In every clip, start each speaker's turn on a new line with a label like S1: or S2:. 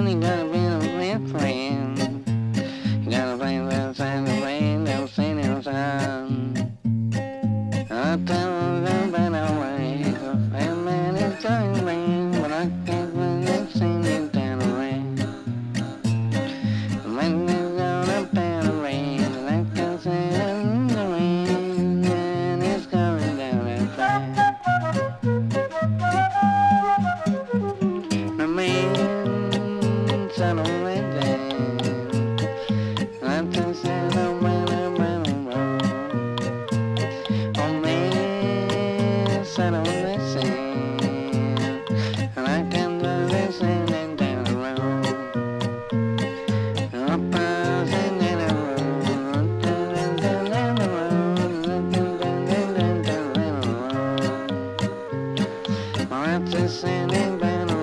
S1: you gotta be a real friend. You gotta play the side of the rain, they'll sing it sound. I'll tell them that I'll wait for 5 minutes during rain, but I can't really sing it down the rain. When there's gonna be the rain, like I said in the rain, and it's coming down that track. The man said on that day, I just said I'm running road. Oh man said on that sand, and I can do this and down the road. Up and down the road, down the road, down the road. Oh, I just said down the road.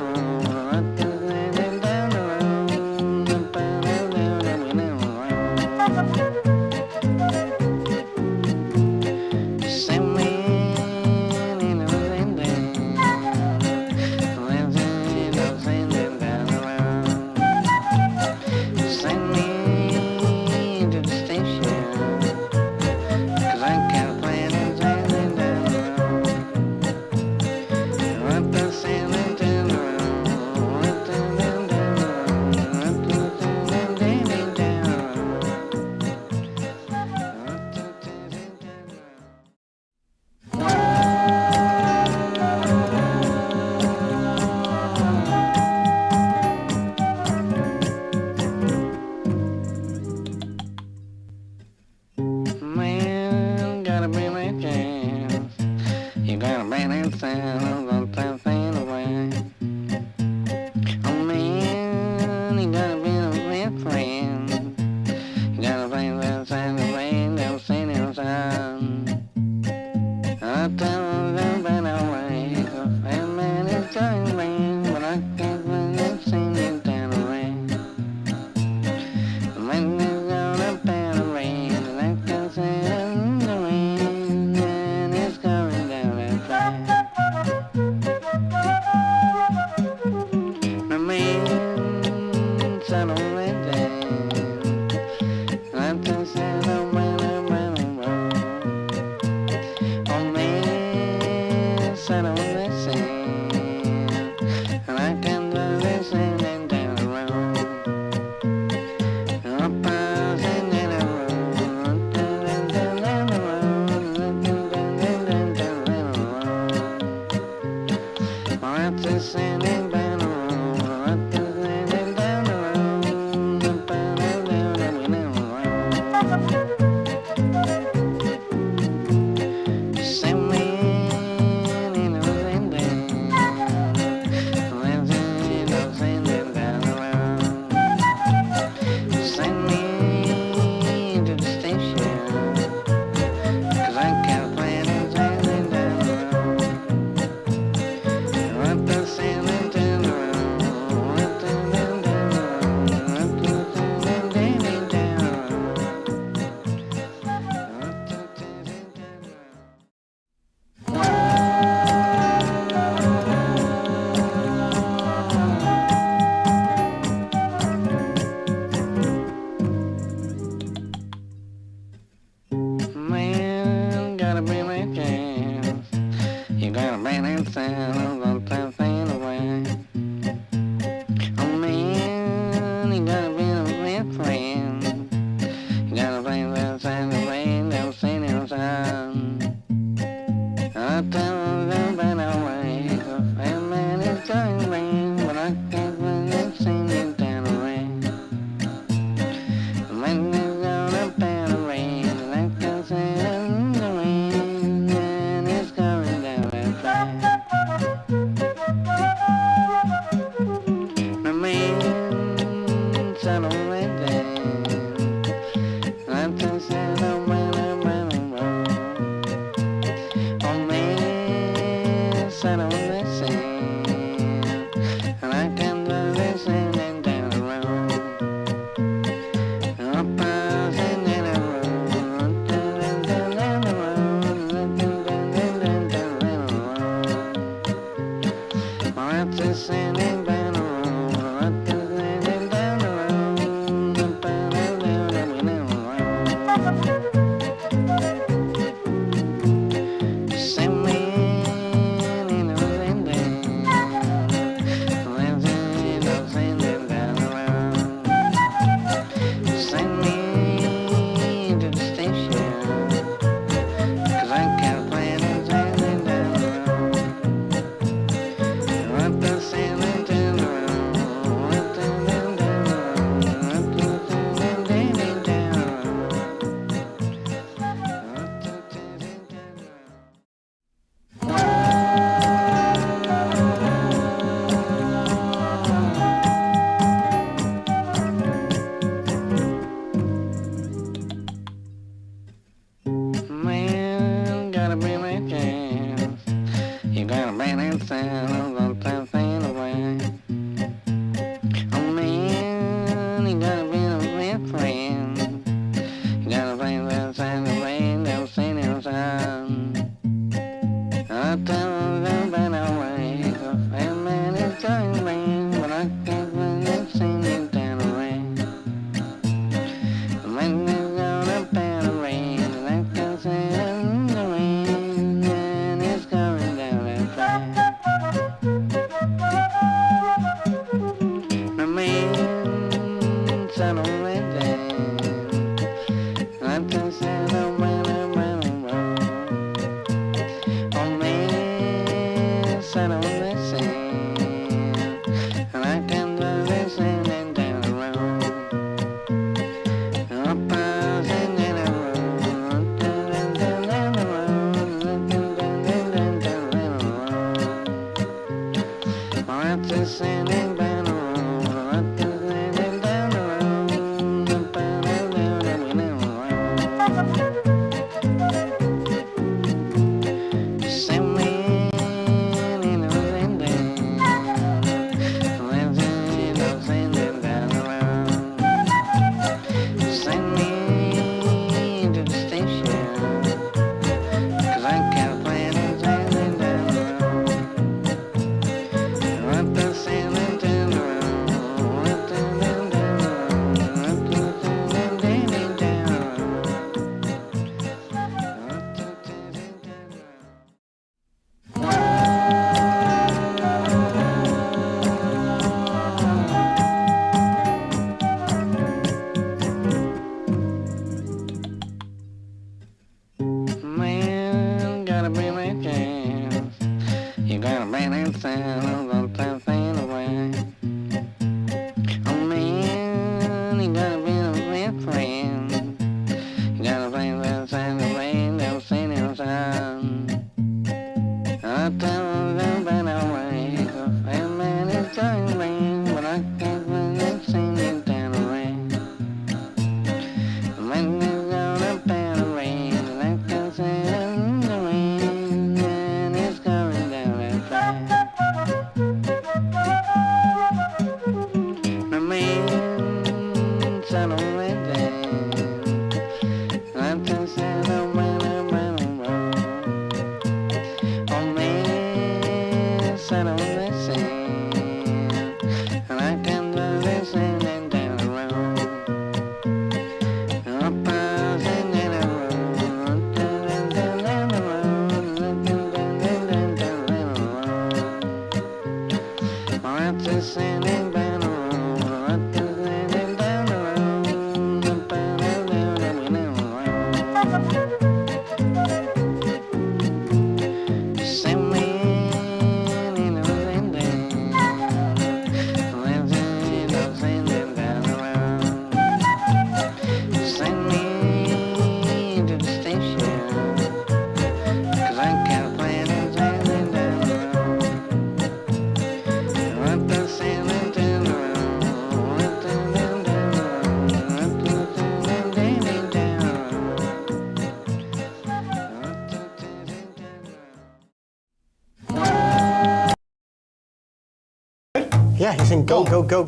S2: Yeah, he's saying go, go, go.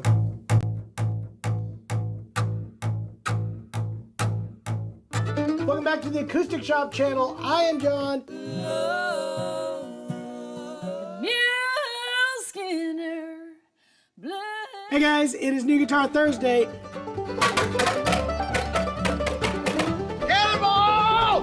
S3: Welcome back to the Acoustic Shop channel. I am John. Hey guys, it is New Guitar Thursday. Cannonball!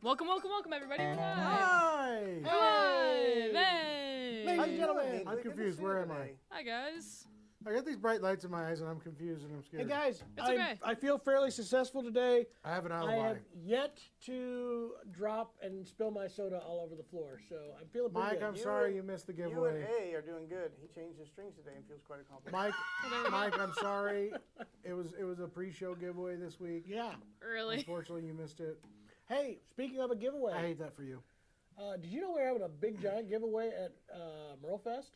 S4: Welcome, everybody.
S3: Hi!
S4: Hey!
S3: Ladies and gentlemen,
S5: I'm confused. Where am I?
S4: Hi, guys.
S5: I got these bright lights in my eyes, and I'm confused and I'm scared.
S3: hey guys,
S4: It's okay.
S3: I feel fairly successful today.
S5: I have an
S3: I
S5: alibi.
S3: have yet to drop and spill my soda all over the floor, so I'm feeling pretty
S5: Mike,
S3: good.
S5: I'm sorry you missed the
S2: You and
S5: giveaway.
S2: A are doing good. He changed his strings today and feels quite accomplished.
S5: Mike, I'm sorry. It was a pre-show giveaway this week.
S3: Yeah.
S4: Really?
S5: Unfortunately, you missed it.
S3: Hey, speaking of a giveaway,
S5: I hate that for you.
S3: did you know we're having a big giant giveaway at Merlefest?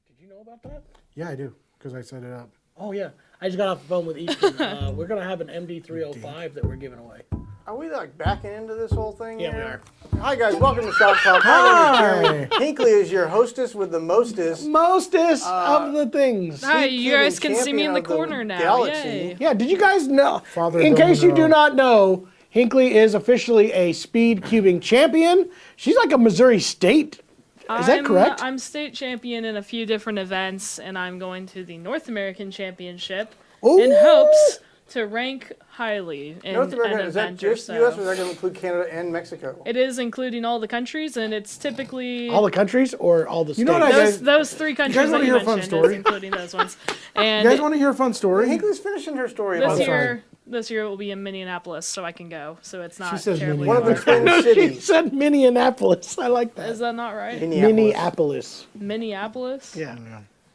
S3: Did you know about that?
S5: Yeah, I do, because I set it up.
S3: Oh yeah, I just got off the phone with Ethan. We're gonna have an MD305 that we're giving away.
S2: Are we like backing into this whole thing
S3: Yeah,
S2: here?
S3: we are.
S2: Hi guys, welcome to Shoppe Talk.
S5: Hi.
S2: My name is Jeremy. Hinkley is your hostess with the mostest.
S3: Mostest of the things.
S4: Hi,
S2: Speed
S4: you guys
S2: cubing
S4: can see me in the
S2: champion of
S4: corner now.
S2: Galaxy.
S4: Yay.
S3: Yeah, did you guys know?
S5: Father
S3: In
S5: Bill
S3: case you do
S5: Monroe.
S3: not know, Hinkley is officially a speed cubing champion. She's like a Missouri State. Is that correct?
S4: I'm state champion in a few different events, and I'm going to the North American Championship
S3: Ooh.
S4: in hopes to rank highly in
S2: North America,
S4: an
S2: is that
S4: event or
S2: just
S4: so.
S2: U.S. or is that going to include Canada and Mexico?
S4: It is including all the countries, and it's typically
S3: All the countries or all the states?
S5: You know what I-
S4: those three countries
S5: guys
S4: that
S5: wanna
S4: you
S5: hear a fun
S4: mentioned,
S5: story?
S4: is including those ones.
S5: You
S4: And
S5: guys want to hear a fun story?
S2: Hinkley's finishing her story about
S4: this year it will be in Minneapolis, so I can go. So it's not
S5: says
S4: terribly
S2: one of the
S4: far.
S2: twin
S3: She
S2: cities.
S3: said Minneapolis. I like that.
S4: Is that not right?
S3: Minneapolis.
S4: Minneapolis?
S3: Yeah.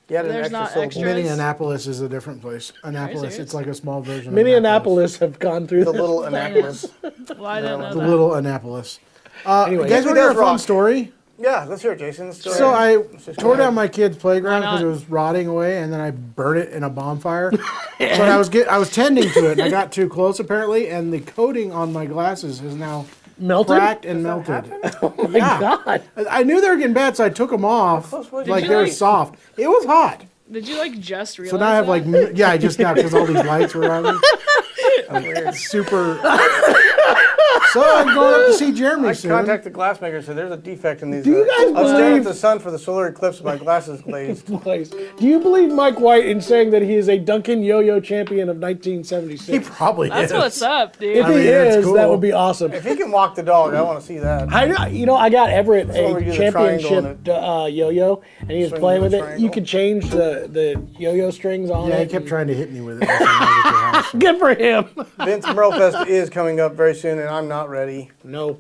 S2: You added an
S4: There's
S2: extra
S4: not
S2: syllable.
S4: extra-
S5: Minneapolis is a different place. Annapolis,
S4: serious?
S5: it's like a small version of
S3: Minneapolis have gone through
S2: The
S3: this.
S2: little Annapolis.
S4: Well, I didn't know
S5: The
S4: that.
S5: little Annapolis.
S3: Anyway,
S5: you guys want to hear a
S2: does
S5: fun
S2: rock.
S5: story?
S2: Yeah, let's hear it, Jason.
S5: So I
S2: just
S5: tore
S2: go
S5: down my kid's playground
S4: Why
S5: because it
S4: not?
S5: was rotting away, and then I burned it in a bonfire. But I was tending to it, and I got too close apparently, and the coating on my glasses is now
S3: Melted?
S5: cracked and melted.
S3: Oh my God.
S5: I knew they were getting bad, so I took them off
S2: close was you?
S5: like
S4: Did
S5: they
S4: you
S5: were
S4: like-
S5: soft. It was hot,
S4: Did you like just realize
S5: so now I have
S4: that?
S5: like yeah, I just now because all these lights were on me. Like, super. So I'm going up to see Jeremy
S2: I
S5: soon.
S2: contacted the glassmaker and said, there's a defect in these.
S3: Do you guys
S2: I was staring
S3: believe-
S2: at the sun for the solar eclipse, my glasses glazed.
S3: Place. Do you believe Mike White in saying that he is a Duncan Yo-Yo champion of 1976?
S5: He probably
S4: That's
S5: is.
S4: what's up, dude.
S3: If
S5: I mean,
S3: he
S5: it's
S3: is,
S5: cool.
S3: that would be awesome.
S2: If he can walk the dog, I want to see that.
S3: I got Everett
S2: where we
S3: a
S2: do the triangle
S3: championship yo-yo, and he was
S2: Swing
S3: playing
S2: with
S3: with
S2: the
S3: it.
S2: triangle.
S3: You could change the yo-yo strings on
S5: Yeah,
S3: it.
S5: he kept trying to hit me with it. When I was at your house.
S3: Good for him.
S2: Vince Merlefest is coming up very soon, and I'm not ready.
S3: No.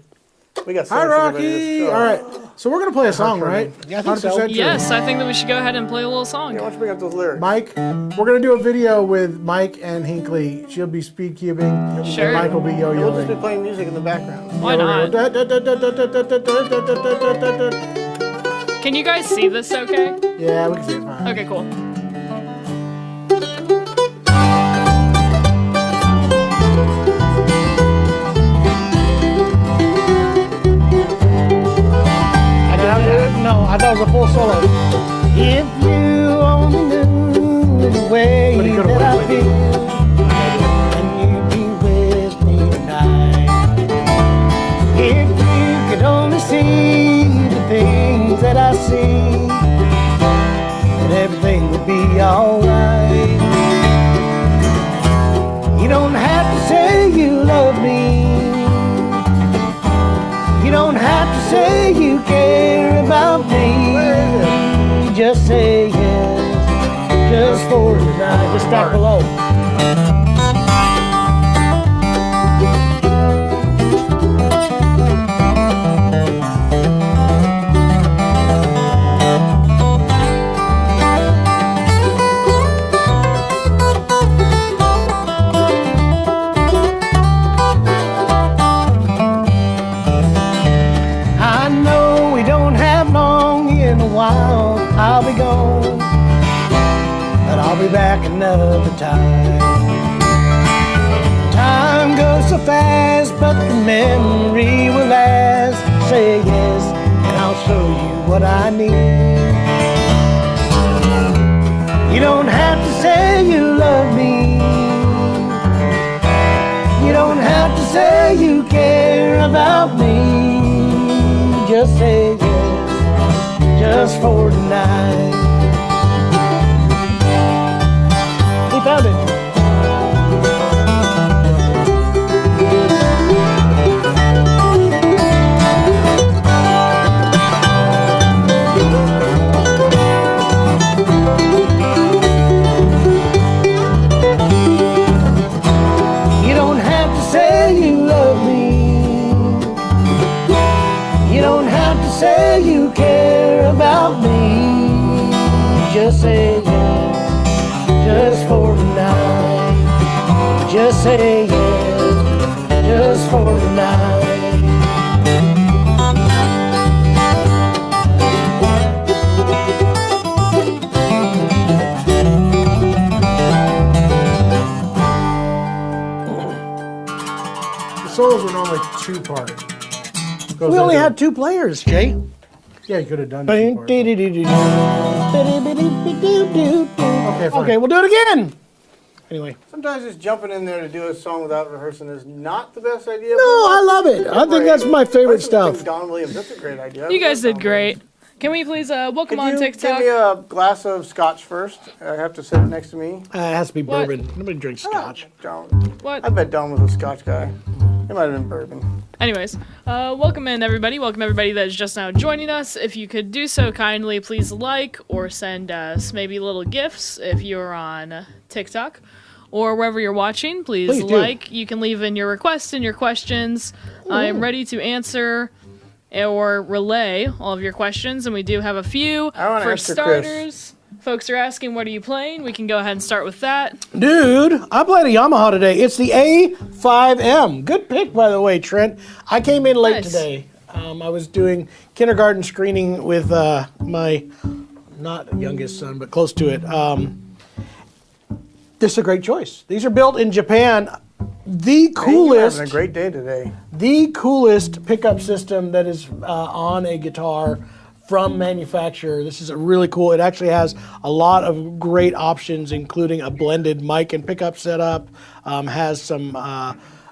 S2: We got so
S5: Hi,
S2: much everybody to
S5: Rocky.
S2: show.
S5: All right, so we're gonna play a song, right?
S3: Yeah, I think so.
S5: 100% true.
S4: Yes, I think that we should go ahead and play a little song.
S2: Yeah, why don't you bring up those lyrics?
S5: Mike, we're gonna do a video with Mike and Hinkley. She'll be speed cubing.
S4: Sure.
S5: And Mike will be
S2: And we'll just be
S5: yo-yoing.
S2: playing music in the background.
S4: Why not? Can you guys see this okay?
S5: Yeah, we can see it fine.
S4: Okay, cool.
S3: I thought it was a full solo. If you only knew the way
S5: But he could've
S3: that I
S5: went with
S3: feel, and you'd be with me tonight. If you could only see the things that I see, then everything would be alright. You don't have to say you love me. You don't have to say you care about me. Just say yes, just for tonight. Just stop below. another time. Time goes so fast, but the memory will last. Say yes, and I'll show you what I need. You don't have to say you love me. You don't have to say you care about me. Just say yes, just for tonight. We found it. You don't have to say you love me. You don't have to say you care about me. Just say yes, just for tonight. Just say yes, just for tonight.
S5: The solos were normally two-part. Goes
S3: We only
S5: into-
S3: have 2 players, Jay.
S5: Yeah, you could have done two-part.
S3: Okay,
S5: Okay,
S3: we'll do it again. Anyway.
S2: Sometimes just jumping in there to do a song without rehearsing is not the best idea.
S3: No, I love it. I think that's my favorite stuff.
S2: Don Williams, that's a great idea.
S4: You guys did great. Can we please welcome
S2: Could
S4: on
S2: you
S4: TikTok?
S2: give me a glass of scotch first? I have to sit next to me.
S3: It has to be
S4: What?
S3: bourbon. Nobody drinks scotch.
S2: Don.
S4: What?
S2: I bet Don was a scotch guy. It might have been bourbon.
S4: Anyways, welcome in everybody. Welcome everybody that is just now joining us. If you could do so kindly, please like or send us maybe little gifts if you're on TikTok or wherever you're watching. Please
S3: do.
S4: like. You can leave in your requests and your questions. I am ready to answer or relay all of your questions, and we do have a few.
S2: I wanna
S4: for
S2: answer Chris.
S4: starters. Folks are asking, what are you playing? We can go ahead and start with that.
S3: Dude, I played a Yamaha today. It's the A5M. Good pick, by the way, Trent. I came in late
S4: Nice.
S3: today. I was doing kindergarten screening with my, not youngest son, but close to it. This is a great choice. These are built in Japan. The
S2: You're
S3: coolest,
S2: having a great day today.
S3: the coolest pickup system that is on a guitar from manufacturer. This is a really cool. It actually has a lot of great options, including a blended mic and pickup setup. Has some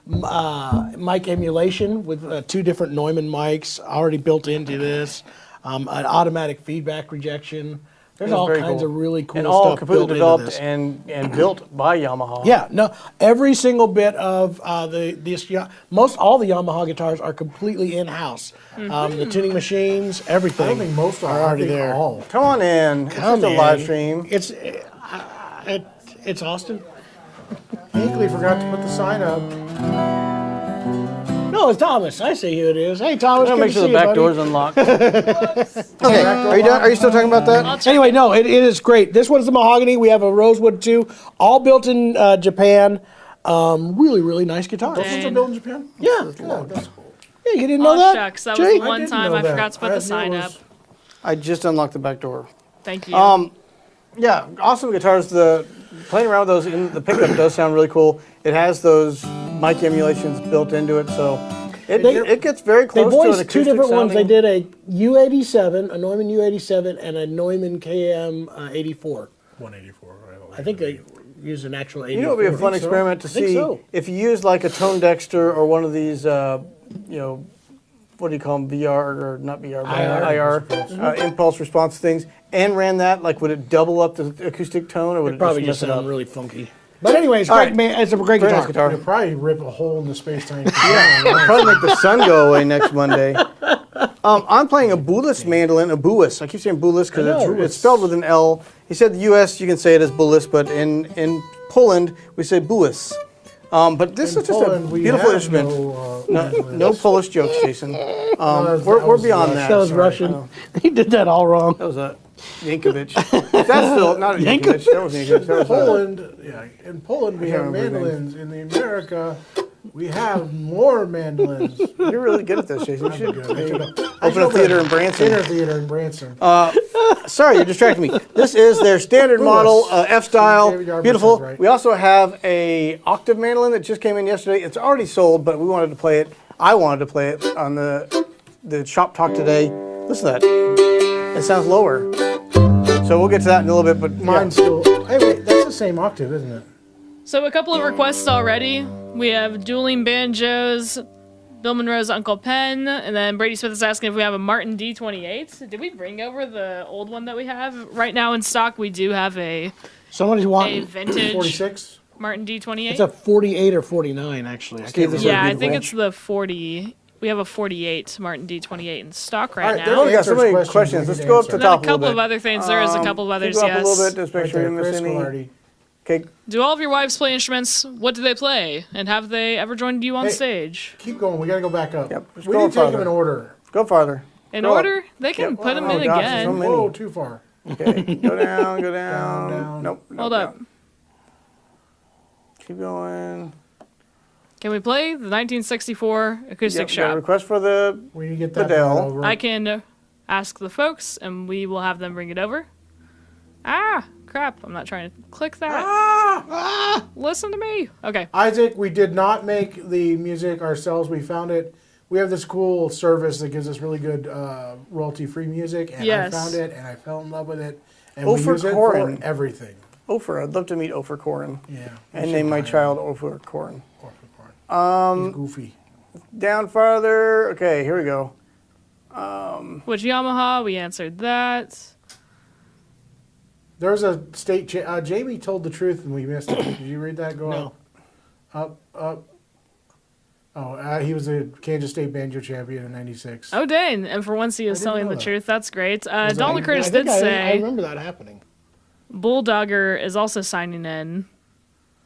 S3: mic emulation with 2 different Neumann mics already built into this. An automatic feedback rejection. There's
S2: It's
S3: all
S2: very
S3: kinds
S2: cool.
S3: of really cool
S2: And all
S3: stuff
S2: completely
S3: built into
S2: developed
S3: this.
S2: and built by Yamaha.
S3: Yeah, no, every single bit of most all the Yamaha guitars are completely in-house. The tuning machines, everything.
S5: I don't think most
S3: are
S5: are.
S3: already
S5: I think
S3: there.
S5: all.
S2: Come on in.
S3: Come
S2: it's just a
S3: in.
S2: live stream.
S3: It's Austin.
S5: Hinkley forgot to put the sign up.
S3: No, it's Thomas. I see who it is. Hey, Thomas.
S2: I'll
S3: good
S2: make
S3: to
S2: sure
S3: see
S2: the
S3: you,
S2: back
S3: buddy.
S2: door's unlocked. Okay, are you done? Are you still talking about that?
S3: Anyway, no, it is great. This one's the mahogany. We have a rosewood too, all built in Japan. Really, really nice guitar.
S5: Those ones are built in Japan?
S3: Yeah.
S5: Oh, that's cool.
S3: Yeah, you didn't know
S4: Oh,
S3: that?
S4: shucks. That
S3: Jay?
S4: was the one
S5: didn't
S4: time
S5: know
S4: I
S5: that.
S4: forgot to put
S5: I
S4: the
S5: knew it
S4: sign
S5: was-
S4: up.
S2: I just unlocked the back door.
S4: Thank you.
S2: Yeah, awesome guitars. Playing around with those in the pickup does sound really cool. It has those mic emulations built into it, so it gets very
S3: They
S2: close to an
S3: voiced
S2: acoustic
S3: 2 different ones. They
S2: sounding-
S3: did a U87, a Neumann U87, and a Neumann KM 84.
S5: 184.
S3: I think they used an actual 84.
S2: You know, it would be a fun experiment to
S3: think
S2: see
S3: so.
S2: if you use like a Tone Dexter or one of these, what do you call them, VR or not VR, but IR, impulse response things, and ran that. Like, would it double up the acoustic tone, or would it
S3: Probably
S2: just
S3: just
S2: mess it up?
S3: sound really funky. But anyways,
S2: All
S3: great,
S2: right.
S3: man. It's a great
S2: Very
S3: guitar.
S2: nice guitar.
S5: It'll probably rip a hole in the space-time.
S2: It'll probably make the sun go away next Monday. I'm playing a Bulis mandolin, a Buis. I keep saying Bulis because
S3: I know.
S2: it's spelled with an L. He said the U.S. you can say it as Bulis, but in Poland we say Buis. But this is just a beautiful instrument. No Polish jokes, Jason. We're beyond that.
S3: That was
S2: Sorry.
S3: Russian. He did that all wrong.
S2: That was a Yankovic. That's still not a Yankovic. That was Yankovic. That was
S5: Poland, yeah. In Poland, we
S2: can't
S5: have
S2: remember his
S5: mandolins. In America, we have more mandolins.
S2: You're really good at this, Jason. You should
S5: Good. I should
S2: open a theater in Branson.
S5: Theater in Branson.
S2: Sorry, you're distracting me. This is their standard model, F-style,
S5: David Yarbrough
S2: beautiful.
S5: says right.
S2: We also have a octave mandolin that just came in yesterday. It's already sold, but we wanted to play it. I wanted to play it on the Shoppe Talk today. Listen to that. It sounds lower. So we'll get to that in a little bit, but
S5: Mine's still. Hey, wait, that's the same octave, isn't it?
S4: So a couple of requests already. We have dueling banjos, Bill Monroe's Uncle Pen, and then Brady Smith is asking if we have a Martin D28. Did we bring over the old one that we have? Right now in stock, we do have a
S3: Somebody's wanting
S4: vintage
S5: 46.
S4: Martin D28.
S3: It's a 48 or 49, actually. I can't remember.
S4: Yeah, I think it's the 40. We have a 48 Martin D28 in stock right
S5: All
S4: now.
S2: we got so many questions. Let's go up to the
S4: And then
S2: top
S4: a couple
S2: a
S4: of
S2: little bit.
S4: other things. There is a couple of others,
S2: Go up
S4: yes.
S2: a little bit, just make
S5: Right
S2: sure you
S5: there,
S2: didn't miss
S5: Chris
S2: any.
S5: Galardi.
S2: Okay,
S4: Do all of your wives play instruments? What do they play? And have they ever joined you on
S5: Hey.
S4: stage?
S5: Keep going. We got to go back up.
S2: Yep, just
S5: We
S2: go
S5: need to take
S2: farther.
S5: them in order.
S2: go farther.
S4: In
S2: Go up.
S4: order? They can
S2: Yep.
S4: put them
S2: Oh,
S4: in
S2: gosh,
S4: again.
S2: so many.
S5: Whoa, too far.
S2: Okay, go down, go down.
S5: Down.
S2: Nope.
S4: Hold
S2: nope,
S4: up.
S2: nope. Keep going.
S4: Can we play the 1964 acoustic
S2: Yep, got a
S4: shop?
S2: request for the.
S5: We need to get that
S2: Fidel.
S5: brought over.
S4: I can ask the folks, and we will have them bring it over. Ah, crap! I'm not trying to click that. Listen to me. Okay.
S5: Isaac, we did not make the music ourselves. We found it. We have this cool service that gives us really good royalty-free music, and
S4: Yes.
S5: I found it, and I fell in love with it, and
S2: Ofer
S5: we use it
S2: Corin.
S5: for everything.
S2: Ofer, I'd love to meet Ofer Corin.
S5: Yeah.
S2: And name my child Ofer Corin.
S5: He's goofy.
S2: Down farther. Okay, here we go.
S4: Which Yamaha? We answered that.
S5: There's a state. Jamie told the truth, and we missed it. Did you read that? Go
S3: No.
S5: up. Oh, he was a Kansas State banjo champion in '96.
S4: Oh, dang. And for once he is
S5: didn't
S4: telling
S5: know
S4: the
S5: that.
S4: truth. That's great.
S5: Was
S4: Don
S5: that-
S4: Curtis
S3: I think
S4: did
S3: I
S4: say
S3: remember that happening.
S4: Bulldogger is also signing in.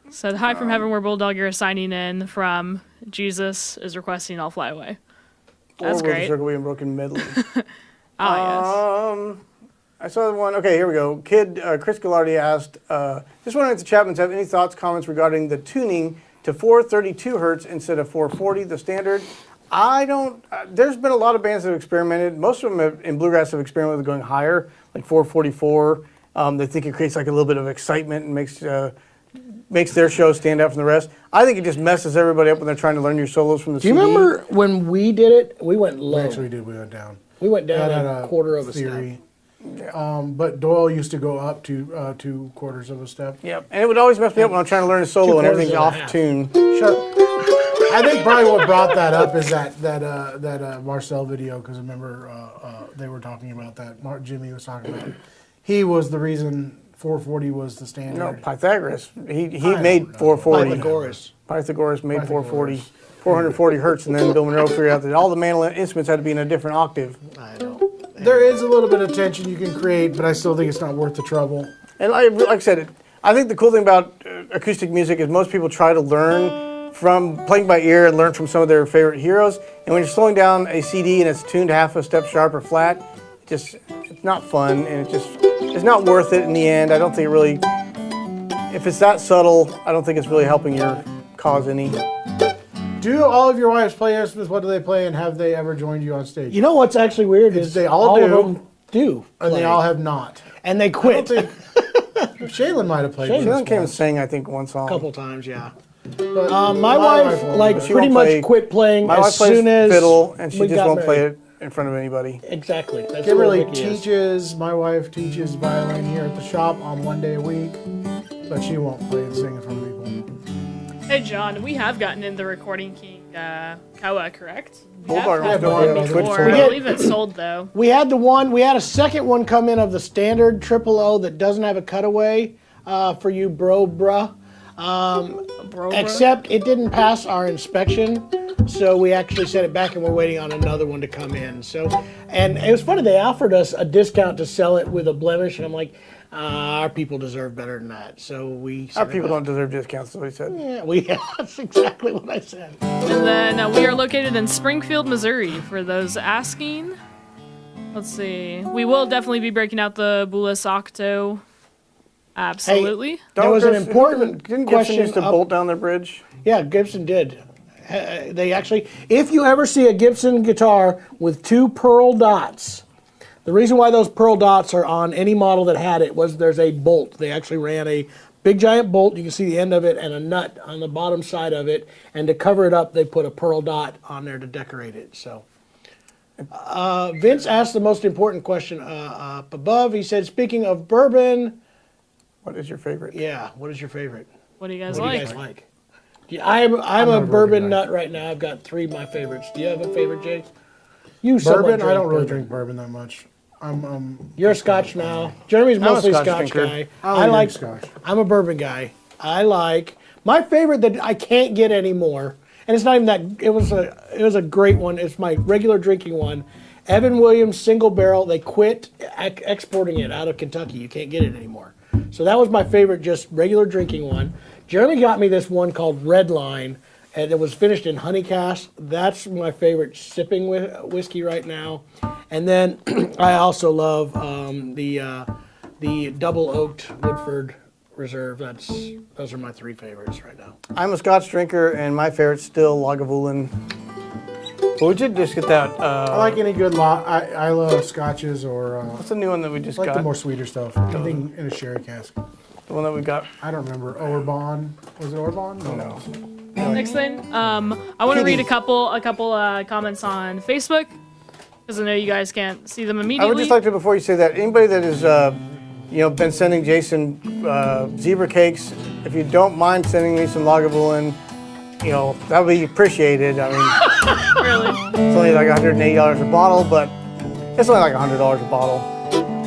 S4: Said, hi from heaven where Bulldogger is signing in from. Jesus is requesting I'll fly away. That's
S2: Or will the
S4: great.
S2: circle be in broken medley?
S4: Ah,
S2: I saw the one. Okay, here we go. Chris Galardi asked, just wondering if the Chapmans have any thoughts, comments regarding the tuning to 432 hertz instead of 440, the standard. I don't. There's been a lot of bands that have experimented. Most of them in bluegrass have experimented with going higher, like 444. They think it creates like a little bit of excitement and makes their show stand out from the rest. I think it just messes everybody up when they're trying to learn your solos from the
S3: Do you
S2: CD.
S3: remember when we did it? We went
S5: We
S3: low.
S5: actually did. We went down.
S3: We went down
S5: That had
S3: a quarter of a
S5: theory.
S3: step.
S5: But Doyle used to go up to 2/4 of a step.
S2: Yep, and it would always mess me up when I'm trying to learn a solo and everything's
S3: 2/4
S2: off
S3: of a half.
S2: tune.
S5: Shut. I think probably what brought that up is that Marcel video, because I remember they were talking about that. Jimmy was talking about it. He was the reason 440 was the standard.
S2: No, Pythagoras. He
S5: don't
S2: made
S5: know.
S2: 440.
S3: Pythagoras.
S2: Pythagoras made
S5: Pythagoras.
S2: 440 hertz, and then Bill Monroe figured out that all the mandolin instruments had to be in a different octave.
S3: I know.
S5: There is a little bit of tension you can create, but I still think it's not worth the trouble.
S2: And like I said, I think the cool thing about acoustic music is most people try to learn from playing by ear and learn from some of their favorite heroes. And when you're slowing down a CD and it's tuned half a step sharp or flat, it's not fun, and it's not worth it in the end. I don't think it really, if it's that subtle, I don't think it's really helping your cause any.
S5: Do all of your wives play instruments? What do they play, and have they ever joined you on stage?
S3: You know what's actually weird is
S5: They all
S3: of
S5: do.
S3: them do,
S5: and they
S3: play.
S5: all have not.
S3: and they
S5: I don't
S3: quit
S5: think Shaylin might have played.
S3: Shaylin
S5: with
S2: She
S5: us
S2: came and
S5: once,
S2: sang, I think, one song.
S3: a couple times. Yeah,
S5: but
S3: my wife
S5: won't,
S3: like
S5: but
S2: she
S3: pretty
S2: won't
S3: much
S2: play-
S3: quit playing
S2: My
S3: as
S2: wife plays
S3: soon as
S2: fiddle, and she
S3: we
S2: just
S3: got
S2: won't play
S3: married.
S2: it in front of anybody.
S3: Exactly. That's
S5: Kimberly
S3: what Vicky is.
S5: teaches. My wife teaches violin here at the shop on one day a week, but she won't play and sing in front of people.
S4: Hey, John, we have gotten in the Recording King Kawa, correct? We
S2: Bulldog
S4: have had
S2: was
S4: one
S2: doing it on Twitch
S4: before.
S2: for
S4: I
S2: a while.
S4: believe it's sold, though.
S3: We had a second one come in of the standard triple O that doesn't have a cutaway for you, bruh.
S4: Bro,
S3: Except it didn't pass our inspection, so we actually sent it back, and we're waiting on another one to come in. So, and it was funny, they offered us a discount to sell it with a blemish, and I'm like, our people deserve better than that. So we.
S2: Our people don't deserve discounts, that's what he said.
S3: Yeah, that's exactly what I said.
S4: And then we are located in Springfield, Missouri, for those asking. Let's see. We will definitely be breaking out the Bulis Octo. Absolutely.
S3: There was an
S2: Didn't
S3: important
S2: Gibson
S3: question.
S2: used to
S3: up-
S2: bolt down their bridge?
S3: Yeah, Gibson did. They actually, if you ever see a Gibson guitar with two pearl dots,
S5: The reason why those pearl dots are on any model that had it was there's a bolt. They actually ran a big giant bolt. You can see the end of it and a nut on the bottom side of it. And to cover it up, they put a pearl dot on there to decorate it. So, Vince asked the most important question up above. He said, speaking of bourbon,
S2: What is your favorite?
S5: yeah, what is your favorite?
S4: What do you guys
S5: What do
S4: like?
S5: you guys like? Yeah, I'm
S3: not
S5: a
S3: a bourbon
S5: bourbon
S3: guy.
S5: nut right now. I've got 3 of my favorites. Do you have a favorite, Jake? You somewhat
S3: Bourbon? I
S5: drink
S3: don't really
S5: bourbon.
S3: drink bourbon that much.
S5: You're a Scotch now. Jeremy's
S2: a
S5: mostly
S2: Scotch
S5: Scotch
S2: drinker.
S5: guy.
S3: I only drink Scotch.
S5: I'm a bourbon guy. I like my favorite that I can't get anymore, and it's not even that. It was a great one. It's my regular drinking one. Evan Williams single barrel. They quit exporting it out of Kentucky. You can't get it anymore. So that was my favorite, just regular drinking one. Jeremy got me this one called Red Line, and it was finished in honey cask. That's my favorite sipping whiskey right now. And then I also love the double oaked Woodford Reserve. Those are my 3 favorites right now.
S2: I'm a Scotch drinker, and my favorite's still Lagavulin. But we did just get that.
S3: I like any good I love scotches or
S2: What's the new one that we just
S3: I like
S2: got?
S3: the more sweeter stuff. Anything in a sherry cask.
S2: The one that we got.
S3: I don't remember. Bourbon. Was it Bourbon?
S2: No.
S4: Next thing, I want to read a couple comments on Facebook because I know you guys can't see them immediately.
S2: I would just like to, before you say that, anybody that is, been sending Jason zebra cakes, if you don't mind sending me some Lagavulin, that would be appreciated. I mean,
S4: really.
S2: it's only like $180 a bottle, but it's only like $100 a bottle.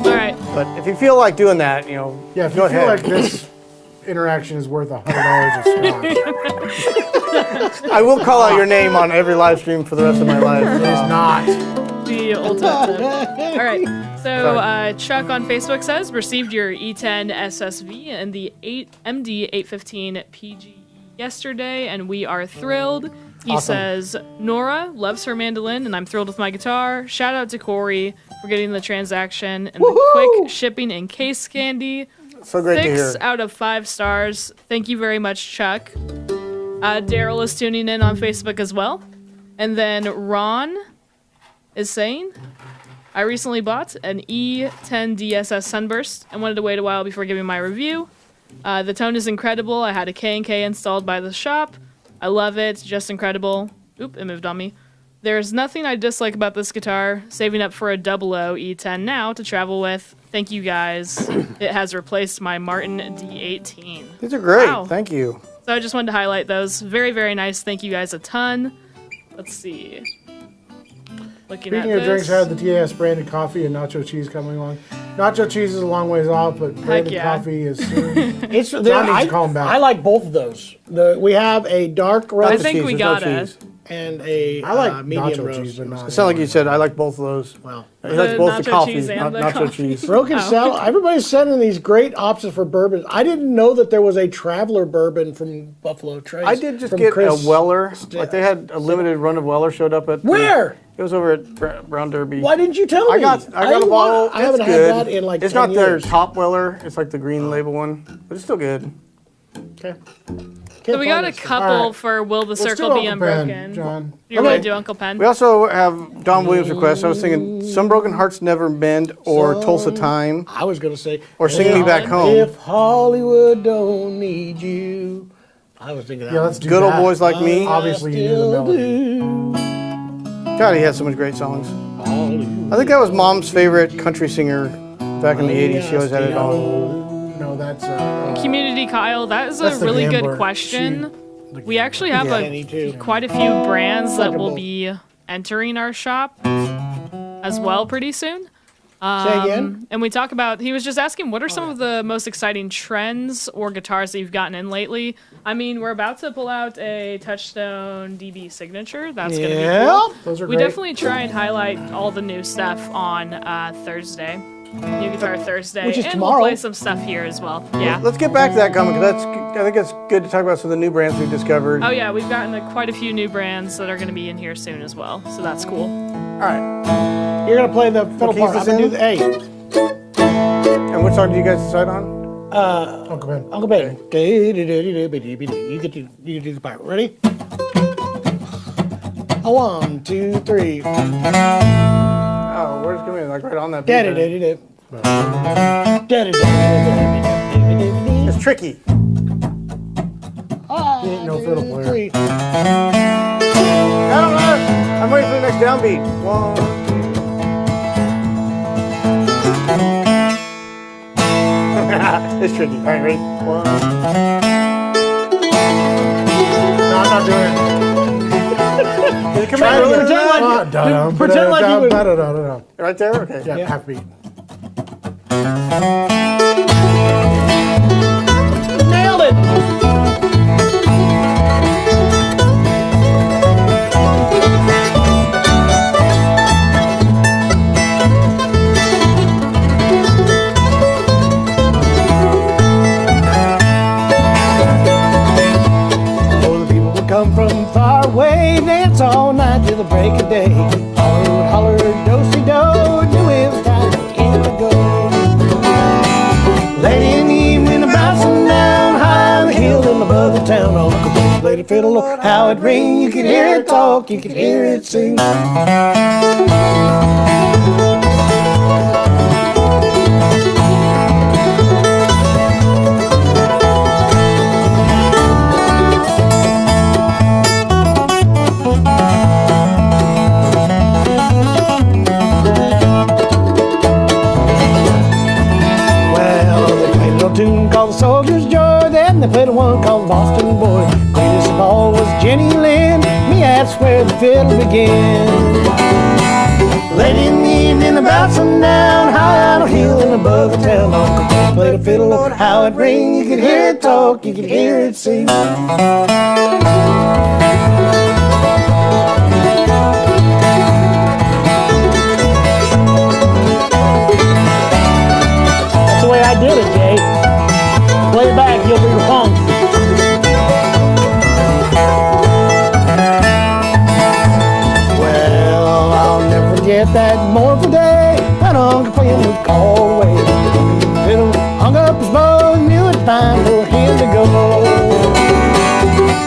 S4: All right.
S2: But if you feel like doing that,
S3: Yeah, if
S2: go
S3: you feel
S2: ahead.
S3: like this interaction is worth $100 of scotch,
S2: I will call out your name on every live stream for the rest of my life.
S3: it is not.
S4: The ultimate. All right. So Chuck on Facebook says received your E10 SSV and the MD815 PGE yesterday, and we are thrilled. He
S2: Awesome.
S4: says Nora loves her mandolin, and I'm thrilled with my guitar. Shout out to Corey for getting the transaction and the quick shipping and case candy.
S2: So great to hear.
S4: 6 out of 5 stars. Thank you very much, Chuck. Daryl is tuning in on Facebook as well. And then Ron is saying, I recently bought an E10 DSS Sunburst and wanted to wait a while before giving my review. The tone is incredible. I had a K&K installed by the shop. I love it. Just incredible. Oop, it moved on me. There's nothing I dislike about this guitar. Saving up for a 00 E10 now to travel with. Thank you guys. It has replaced my Martin D18.
S2: These are great.
S4: Wow.
S2: Thank you.
S4: So I just wanted to highlight those. Very, very nice. Thank you guys a ton. Let's see. Looking
S3: Speaking
S4: at
S3: of drinks,
S4: this.
S3: I had the TAS branded coffee and nacho cheese coming along. Nacho cheese is a long ways off, but branded
S4: yeah.
S3: coffee is soon.
S5: It's
S3: John needs to call him back.
S5: I like both of those. We have a dark
S4: I
S5: roast
S4: think
S2: cheese,
S4: we
S2: there's no
S4: got a.
S2: cheese.
S5: and a
S3: I like
S5: medium
S3: nacho
S5: roast.
S3: cheese, but not.
S2: It sounded like you said, I like both of those.
S5: Well,
S2: He likes
S4: The
S2: both the
S4: nacho
S2: coffee,
S4: cheese and
S2: not
S4: the
S2: nacho
S4: coffee.
S2: cheese.
S5: Broken Salad. Everybody's sending these great options for bourbons. I didn't know that there was a Traveler bourbon from Buffalo Trace.
S2: I did just
S5: from
S2: get
S5: Chris.
S2: a Weller. Like they had a limited run of Weller showed up at.
S5: Where?
S2: It was over at Brown Derby.
S5: Why didn't you tell me?
S2: I got a bottle.
S5: I haven't
S2: It's
S5: had
S2: good.
S5: that in like
S2: It's
S5: 10
S2: not their
S5: years.
S2: top Weller. It's like the green label one, but it's still good.
S5: Okay.
S4: So we got a couple
S3: All right.
S4: for Will the
S3: Let's
S4: Circle
S3: do
S4: Be
S3: Uncle Ben,
S4: Unbroken?
S3: John.
S4: You're going to do Uncle Pen?
S2: We also have Don Williams' request. I was thinking Some Broken Hearts Never Bend or Tulsa Time
S5: I was going to say.
S2: or Sing Me Back Home.
S5: If Hollywood don't need you. I was thinking that.
S3: Yeah,
S5: one.
S3: let's do
S2: Good Old
S3: that.
S2: Boys Like Me.
S3: Obviously, you knew the melody.
S2: God, he had so many great songs.
S5: Hollywood.
S2: I think that was Mom's favorite country singer back in the 80s. She always had it on.
S3: No, that's
S4: Community Kyle, that is
S3: That's
S4: a
S3: the
S4: really
S3: Gambler.
S4: good question. We actually have
S2: Yeah.
S5: Me too.
S4: quite a few brands that will
S5: Fuckable.
S4: be entering our shop as well pretty soon.
S5: Say again?
S4: And we talk about, he was just asking, what are some of the most exciting trends or guitars that you've gotten in lately? I mean, we're about to pull out a Touchstone DB Signature. That's going to be cool.
S3: those are
S4: We
S3: great.
S4: definitely try and highlight all the new stuff on Thursday. New Guitar Thursday.
S5: Which is
S4: and
S5: tomorrow.
S4: we'll play some stuff here as well. Yeah.
S2: Let's get back to that comment because I think it's good to talk about some of the new brands we've discovered.
S4: Oh yeah, we've gotten quite a few new brands that are going to be in here soon as well. So that's cool.
S2: All right.
S5: You're going to play the fiddle
S2: keys
S5: part.
S2: is
S5: I'm going to
S2: in?
S5: do the A.
S2: And what song do you guys decide on?
S3: Uncle Ben.
S5: Uncle Ben. You get to do the part. Ready? 1, 2, 3.
S2: Oh, where's it coming in? like right on that beat. It's tricky.
S5: Ain't no fiddle player.
S2: I'm waiting for the next downbeat. 1. It's tricky. All right, ready? 1.
S5: No, I'm not doing it.
S3: Pretend like you would.
S2: Right there? Okay.
S5: Yeah, half beat.
S3: Nailed it. Come from far away, dance all night till the break of day. Holler, holler, do-si-do, knew it was time to go. Late in the evening, about sundown, high on the hill and above the town. Uncle Billy played a fiddle, oh, how it ring. You could hear it talk, you could hear it sing. Tune called the Soldier's Joy, then they played one called Boston Boy. Greatest of all was Jenny Lind, me that's where the fiddle began. Late in the evening about sundown, high on a hill and above the town. Uncle Billy played a fiddle, Lord, how it ring. You could hear it talk, you could hear it sing. That's the way I did it, Jay. Play it back, you'll be the funk. Well, I'll never forget that mournful day when Uncle Quinn was called away. Fiddle hung up his bow and knew it time for him to go.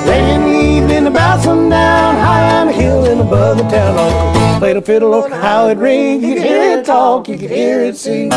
S3: Late in the evening about sundown, high on the hill and above the town. Uncle played a fiddle, oh, how it ring. You could hear it talk, you could hear it sing.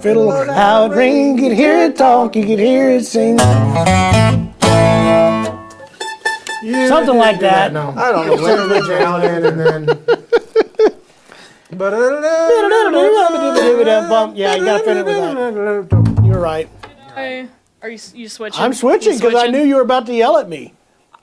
S3: Fiddle, how it ring, you could hear it talk, you could hear it sing. Something like that.
S5: No.
S2: I don't know.
S5: Instead of down and then.
S3: Yeah, you gotta fit it with that. You're right.
S4: Hey, are you switching?
S3: I'm switching because I knew you were about to yell at me.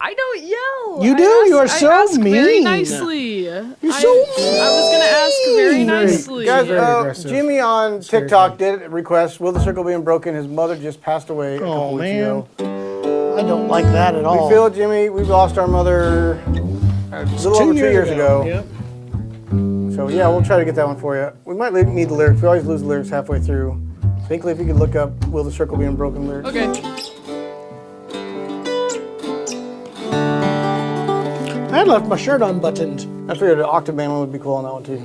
S4: I don't yell.
S3: You do? You are so
S4: I ask
S3: mean.
S4: Very nicely.
S3: You're so mean.
S4: I was gonna ask very nicely.
S2: Guys,
S5: Very aggressive.
S2: Jimmy on TikTok did request, will the circle being broken? His mother just passed away a couple weeks ago.
S3: I don't like that at all.
S2: We feel it, Jimmy. We lost our mother a little over 2 years ago.
S3: Yep.
S2: So yeah, we'll try to get that one for you. We might need the lyrics. We always lose the lyrics halfway through. Binkley, if you could look up "Will the Circle Be Unbroken" lyrics.
S4: Okay.
S3: I had left my shirt unbuttoned.
S2: I figured an octave band one would be cool on that one too.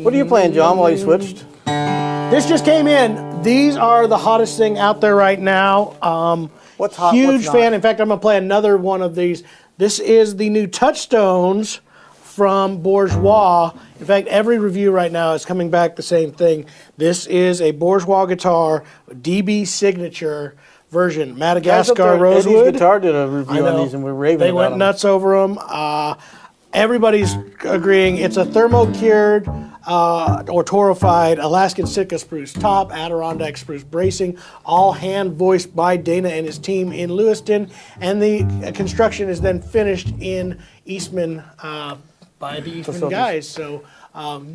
S2: What are you playing, John, while you switched?
S3: This just came in. These are the hottest thing out there right now.
S2: What's hot?
S3: Huge
S2: what's
S3: fan.
S2: not?
S3: In fact, I'm going to play another one of these. This is the new Touchstones from Bourgeois. In fact, every review right now is coming back the same thing. This is a Bourgeois guitar, DB signature version. Madagascar Rosewood.
S2: Eddie's Guitar did a review on these and we're raving
S3: They
S2: about
S3: went
S2: them.
S3: nuts over them. Everybody's agreeing it's a thermo-cured or torrefied Alaskan Sitka spruce top, Adirondack spruce bracing, all hand voiced by Dana and his team in Lewiston, and the construction is then finished in Eastman by the Eastman
S2: Facilities.
S3: guys. So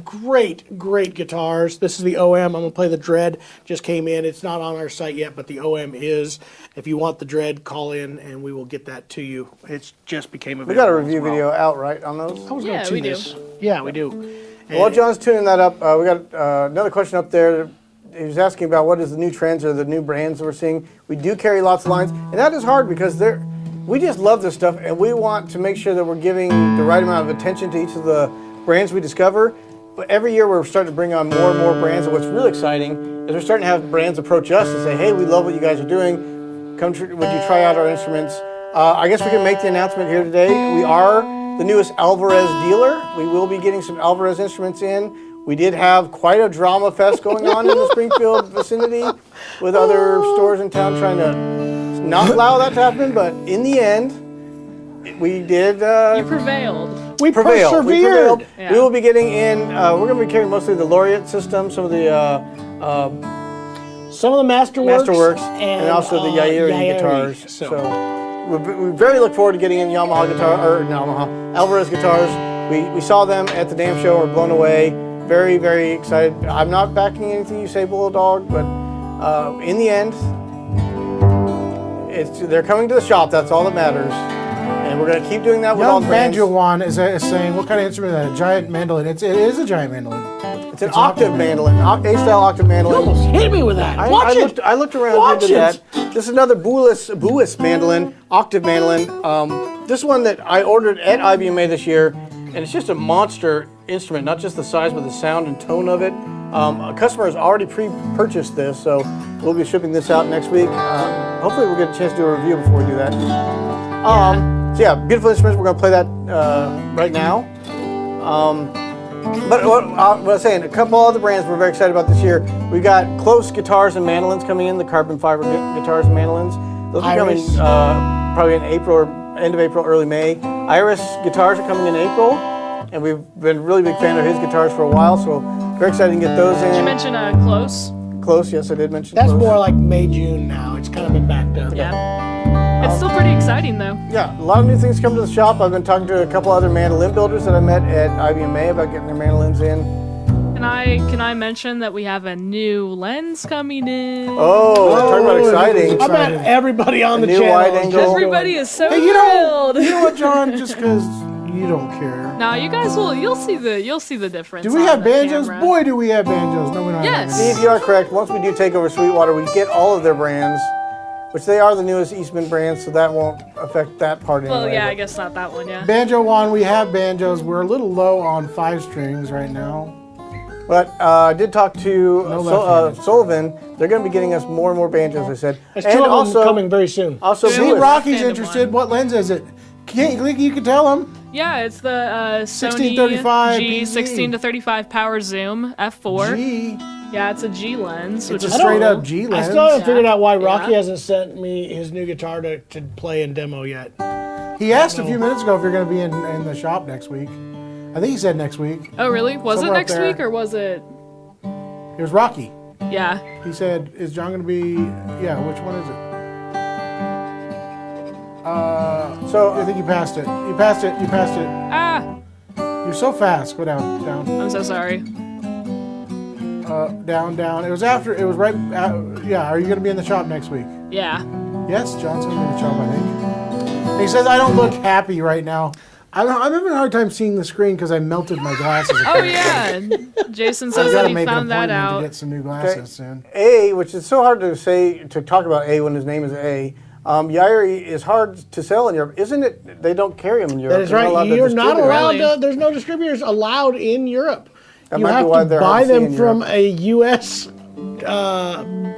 S5: Great guitars. This is the OM. I'm going to play the Dread. Just came in. It's not on our site yet, but the OM is. If you want the Dread, call in and we will get that to you. It's just became available.
S2: We got a review video out, right, on those?
S5: I was
S4: Yeah,
S5: gonna tune
S4: we do.
S5: this. Yeah, we do.
S2: While John's tuning that up, we got another question up there. He was asking about what is the new trends or the new brands that we're seeing. We do carry lots of lines, and that is hard because we just love this stuff, and we want to make sure that we're giving the right amount of attention to each of the brands we discover. But every year we're starting to bring on more and more brands, and what's really exciting is we're starting to have brands approach us and say, hey, we love what you guys are doing. Would you try out our instruments? I guess we can make the announcement here today. We are the newest Alvarez dealer. We will be getting some Alvarez instruments in. We did have quite a drama fest going on in the Springfield vicinity with other stores in town trying to not allow that to happen, but in the end, we did.
S4: You prevailed.
S5: We
S2: prevailed.
S5: persevered.
S4: Yeah.
S2: We will be getting in. We're going to be carrying mostly the Laureate system, some of the
S5: Some of the Masterworks,
S2: and also the Yairi guitars. So we very look forward to getting in Alvarez guitars. We saw them at the damn show. We're blown away. Very, very excited. I'm not backing anything you say, Bulldog, but in the end, they're coming to the shop. That's all that matters. And we're going to keep doing that with all
S5: Young
S2: brands.
S5: Banjo Juan is saying, what kind of instrument is that? A giant mandolin. It is a giant mandolin.
S2: It's an octave mandolin, A-style octave mandolin.
S5: You almost hit me with that.
S2: I looked around and did that. This is another Bouis mandolin, octave mandolin. This one that I ordered at IBMA this year, and it's just a monster instrument, not just the size, but the sound and tone of it. A customer has already pre-purchased this, so we'll be shipping this out next week. Hopefully we'll get a chance to do a review before we do that. So yeah, beautiful instruments. We're going to play that right now. But what I was saying, a couple other brands we're very excited about this year. We've got Close guitars and mandolins coming in, the carbon fiber guitars and mandolins. Those are coming probably in April or end of April, early May. Iris guitars are coming in April, and we've been a really big fan of his guitars for a while, so very excited to get those in.
S4: Did you mention Close?
S2: Close, yes, I did mention
S5: That's
S2: Close.
S5: more like May, June now. It's kind of been backed up.
S4: Yeah. It's still pretty exciting, though.
S2: Yeah, a lot of new things come to the shop. I've been talking to a couple other mandolin builders that I met at IBMA about getting their mandolins in.
S4: Can I mention that we have a new lens coming in?
S2: Oh, talking about exciting.
S5: I bet everybody on the
S2: new
S5: channel.
S2: wide angle.
S4: Everybody is so
S5: Hey,
S4: thrilled.
S5: you know what, John? Just because you don't care.
S4: Now you guys you'll see the difference.
S5: Do we
S4: on
S5: have
S4: the
S5: banjos?
S4: camera.
S5: Boy, do we have banjos. No, we don't
S4: Yes.
S5: have
S2: Steve, you are correct. Once we do take over Sweetwater, we get all of their brands, which they are the newest Eastman brands, so that won't affect that part anyway.
S4: Well, yeah, I guess not that one. Yeah.
S5: Banjo One, we have banjos. We're a little low on 5 strings right now.
S2: But I did talk to
S5: No left-handed.
S2: Sullivan. They're going to be getting us more and more banjos, I said.
S5: There's
S2: and
S5: 2 of
S2: also,
S5: them coming very soon.
S2: Also,
S4: Yeah.
S5: See,
S2: Lewis.
S5: Rocky's
S4: Left-handed
S5: interested.
S4: one.
S5: What lens is it? You can tell him.
S4: Yeah, it's the Sony
S5: 1635
S4: G
S5: PZ.
S4: 16 to 35 power zoom f4.
S5: G.
S4: Yeah, it's a G lens, which
S5: It's
S4: is
S5: a straight
S4: cool.
S5: up G
S3: I
S5: lens.
S3: still haven't figured out why
S4: Yeah.
S3: Rocky hasn't sent me his new guitar to play and demo yet.
S5: He asked a few minutes ago if you're going to be in the shop next week. I think he said next week.
S4: Oh, really? Was
S5: Somewhere
S4: it
S5: up
S4: next
S5: there.
S4: week or was it?
S5: It was Rocky.
S4: Yeah.
S5: He said, "Is John going to be? Yeah, which one is it?"
S2: So
S5: I think you passed it. You passed it. You passed it.
S4: Ah,
S5: You're so fast. Go down, down,
S4: I'm so sorry.
S5: down, down. It was after. It was right. Yeah. Are you going to be in the shop next week?
S4: Yeah.
S5: Yes, John's going to be in the shop. I think. He says, "I don't look happy right now." I'm having a hard time seeing the screen because I melted my glasses.
S4: Oh yeah. Jason
S5: I've
S4: says
S5: got
S4: that
S5: to
S4: he
S5: make an
S4: found that
S5: appointment to
S4: out.
S5: get some new glasses soon.
S2: A, which is so hard to talk about A when his name is A. Yairi is hard to sell in Europe, isn't it? They don't carry them in Europe.
S3: That is
S2: They're
S3: right.
S2: allowed to
S3: You're not
S2: distribute them.
S3: allowed
S4: Really?
S3: to. There's no distributors allowed in Europe.
S2: That
S3: You
S2: might be
S3: have
S2: why
S3: to
S2: they're
S3: buy
S2: hard to see
S3: them
S2: in
S3: from
S2: Europe.
S3: a U.S.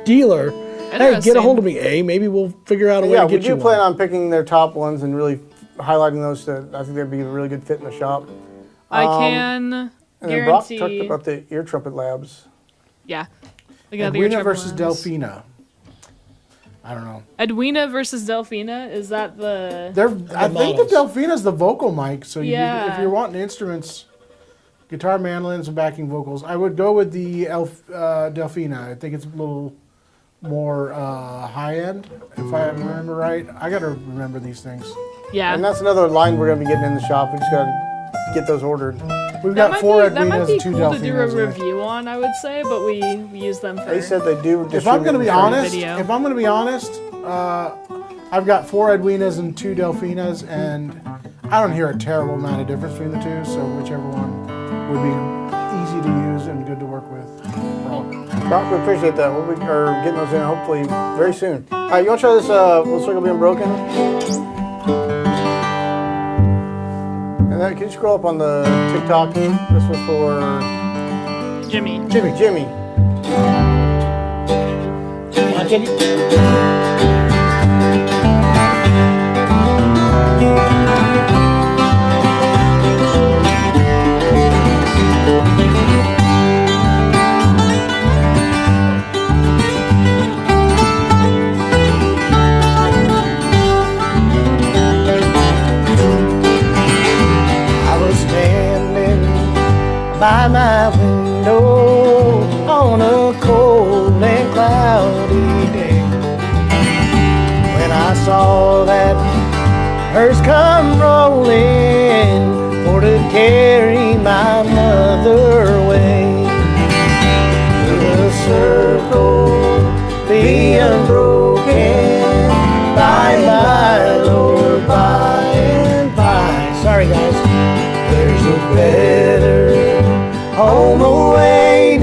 S3: Dealer. Hey, get
S4: Interesting.
S3: a hold of me, A. Maybe we'll figure out a way
S2: Yeah,
S3: to
S2: we
S3: get you
S2: do plan
S3: one.
S2: on picking their top ones and really highlighting those. I think they'd be a really good fit in the shop.
S4: I can
S2: And then Brock
S4: guarantee.
S2: talked about the ear trumpet labs.
S4: Yeah. Look at the ear
S5: Edwina
S4: trumpet
S5: versus
S4: ones.
S5: Delphina. I don't know.
S4: Edwina versus Delphina. Is that the?
S5: I think the
S3: models.
S5: Delphina's the vocal mic. So
S4: Yeah.
S5: if you're wanting instruments, guitar, mandolins, and backing vocals, I would go with the Delphina. I think it's a little more high end, if I remember right. I got to remember these things.
S4: Yeah.
S2: And that's another line we're going to be getting in the shop. We just got to get those ordered.
S5: We've got 4
S4: That might
S5: Edwinas
S4: be
S5: and 2
S4: cool to do a
S5: Delfinas. here.
S4: review on, I would say, but we use them for.
S2: They said they do.
S5: If I'm going to be honest,
S4: video.
S5: I've got 4 Edwinas and 2 Delfinas, and I don't hear a terrible amount of difference between the two. So whichever one would be easy to use and good to work with.
S2: Well, we appreciate that. We'll be getting those in hopefully very soon. All right, you want to try this Little Circle Being Broken? And then, can you scroll up on the TikTok? This was for
S4: Jimmy.
S2: Jimmy.
S3: By my window on a cold and cloudy day, when I saw that hearse come rolling for to carry my mother away. Will the circle be unbroken by and by, Lord, by and by? Sorry guys, there's a better home awaiting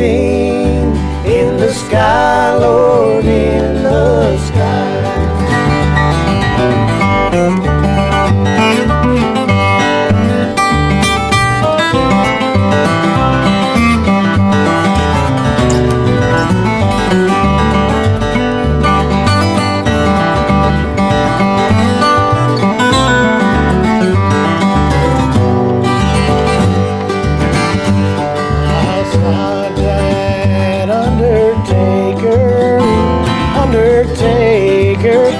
S3: in the sky, Lord, in the sky.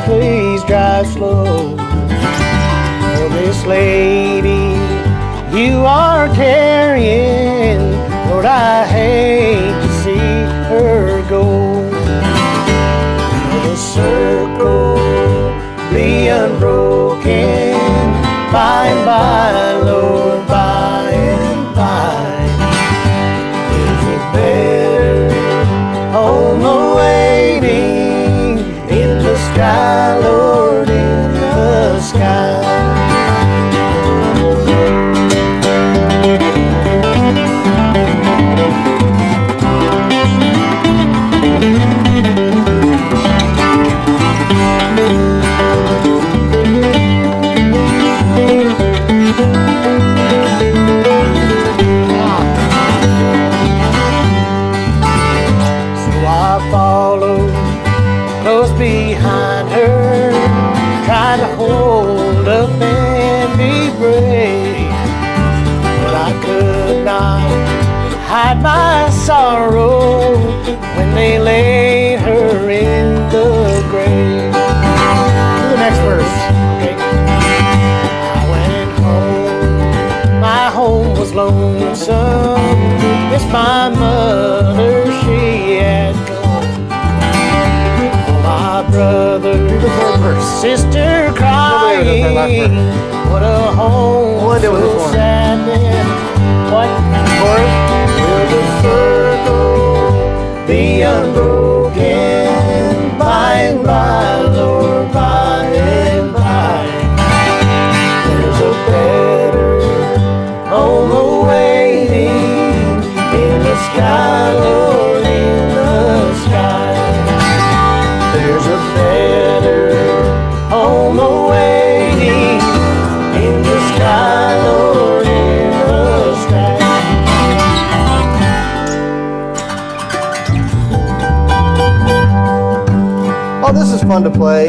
S3: Please drive slow. For this lady you are carrying, Lord, I hate to see her go. Will the circle be unbroken by and by, Lord, by and by? Is it better home awaiting in the sky, Lord, in the sky? So I followed close behind her, trying to hold up and be brave, but I could not hide my sorrow when they laid her in the grave. To the next verse. Okay. I went home, my home was lonesome, miss my mother, she had gone. My brother, sister crying, what a home so sad and what? Will the circle be unbroken by and by, Lord, by and by? There's a better home awaiting in the sky, Lord, in the sky. There's a better home awaiting in the sky, Lord, in the sky.
S2: Oh, this is fun to play.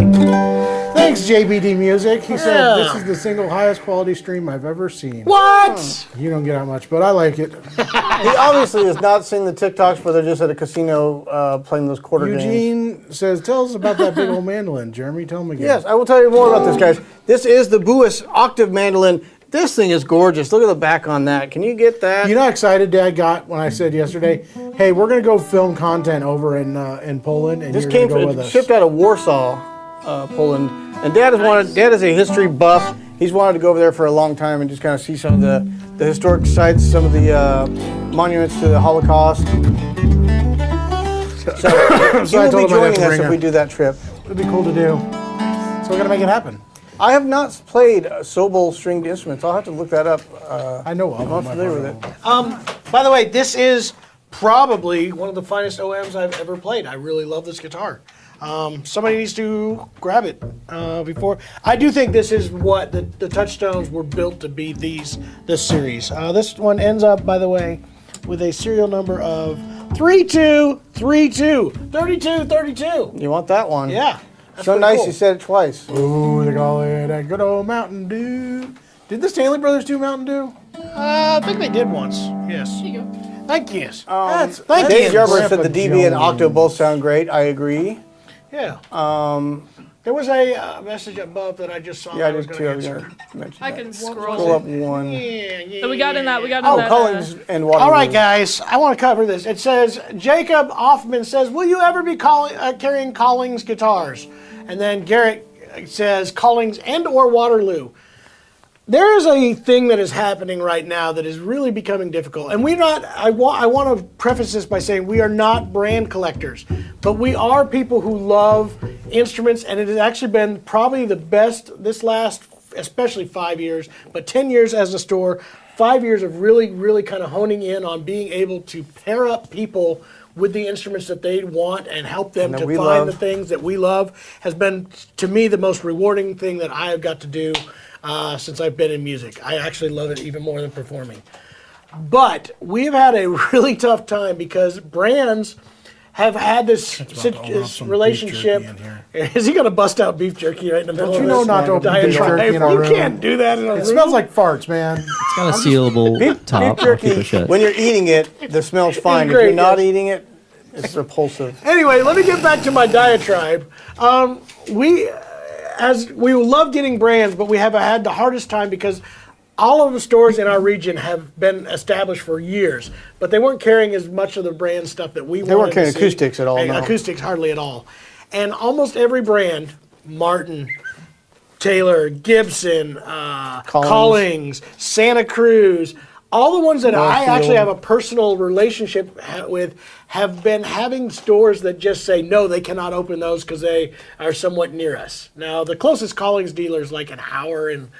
S5: Thanks, JBD Music. He said this is the single highest quality stream I've ever seen.
S3: What?
S5: You don't get out much, but I like it.
S2: He obviously has not seen the TikToks where they're just at a casino playing those quarter games.
S5: Eugene says, tell us about that big old mandolin. Jeremy, tell him again.
S2: Yes, I will tell you more about this, guys. This is the Bourgeois octave mandolin. This thing is gorgeous. Look at the back on that. Can you get that?
S5: You know how excited Dad got when I said yesterday, hey, we're going to go film content over in Poland, and
S2: This
S5: you're
S2: came
S5: going to go
S2: from,
S5: with us.
S2: shipped out of Warsaw, Poland. And Dad is a history buff. He's wanted to go over there for a long time and just kind of see some of the historic sites, some of the monuments to the Holocaust. So he will be joining us if we do that trip.
S5: It'd be cool to do. So we're gonna make it happen.
S2: I have not played Sobol stringed instruments. I'll have to look that up.
S5: I know of
S2: I'm
S5: them.
S2: not familiar with it.
S5: By the way, this is probably one of the finest OMs I've ever played. I really love this guitar. Somebody needs to grab it before. I do think this is what the Touchstones were built to be. This series. This one ends up, by the way, with a serial number of 3232. 3232.
S2: You want that one?
S5: Yeah. That's
S2: So
S5: pretty
S2: nice
S5: cool.
S2: you said it twice.
S5: Ooh, they call it a good old Mountain Dew. Did the Stanley Brothers do Mountain Dew? I think they did once. Yes.
S4: There you go.
S5: Thank you.
S2: Thank
S5: you,
S2: Dave Yarber said
S5: Grandpa
S2: the DB and
S5: Joe.
S2: Octo both sound great. I agree.
S5: Yeah. There was a message above that I just saw.
S2: Yeah, I
S5: that was
S2: did
S5: going
S2: too.
S5: to
S2: I was
S5: answer.
S2: going to mention
S4: I
S2: that.
S4: can
S2: Scroll
S4: scroll.
S2: up one.
S5: Yeah.
S4: So we got in that.
S2: Oh, Collins and Waterloo.
S5: All right, guys. I want to cover this. It says Jacob Hoffman says, "Will you ever be carrying Collings guitars?" And then Garrett says Collings and/or Waterloo. There is a thing that is happening right now that is really becoming difficult, and we're not. I want to preface this by saying we are not brand collectors, but we are people who love instruments, and it has actually been probably the best this last, especially 5 years, but 10 years as a store. 5 years of really kind of honing in on being able to pair up people with the instruments that they want and help them
S2: And
S5: to
S2: that we
S5: find
S2: love.
S5: the things that we love has been, to me, the most rewarding thing that I have got to do since I've been in music. I actually love it even more than performing. But we've had a really tough time because brands have had this relationship. Is he going to bust out beef jerky right in the middle Don't you of know this not to open beef diatribe? jerky in a
S2: You
S5: room?
S2: can't
S5: do that in a It smells like farts, man.
S6: It's got a sealable top.
S2: Beef
S6: I'll keep it
S2: jerky,
S6: shut.
S2: when you're eating it, the smell's fine. If
S5: great,
S2: you're not
S5: yes.
S2: eating it, it's repulsive.
S5: Anyway, let me get back to my diatribe. We love getting brands, but we have had the hardest time because all of the stores in our region have been established for years, but they weren't carrying as much of the brand stuff that we wanted.
S2: They weren't carrying
S5: to see.
S2: acoustics at all, no.
S5: Acoustics hardly at all. And almost every brand, Martin, Taylor, Gibson, Collings, Santa Cruz, all the ones that I actually have a personal relationship with have been having stores that just say, no, they cannot open those because they are somewhat near us. Now, the closest Collings dealer is like an hour and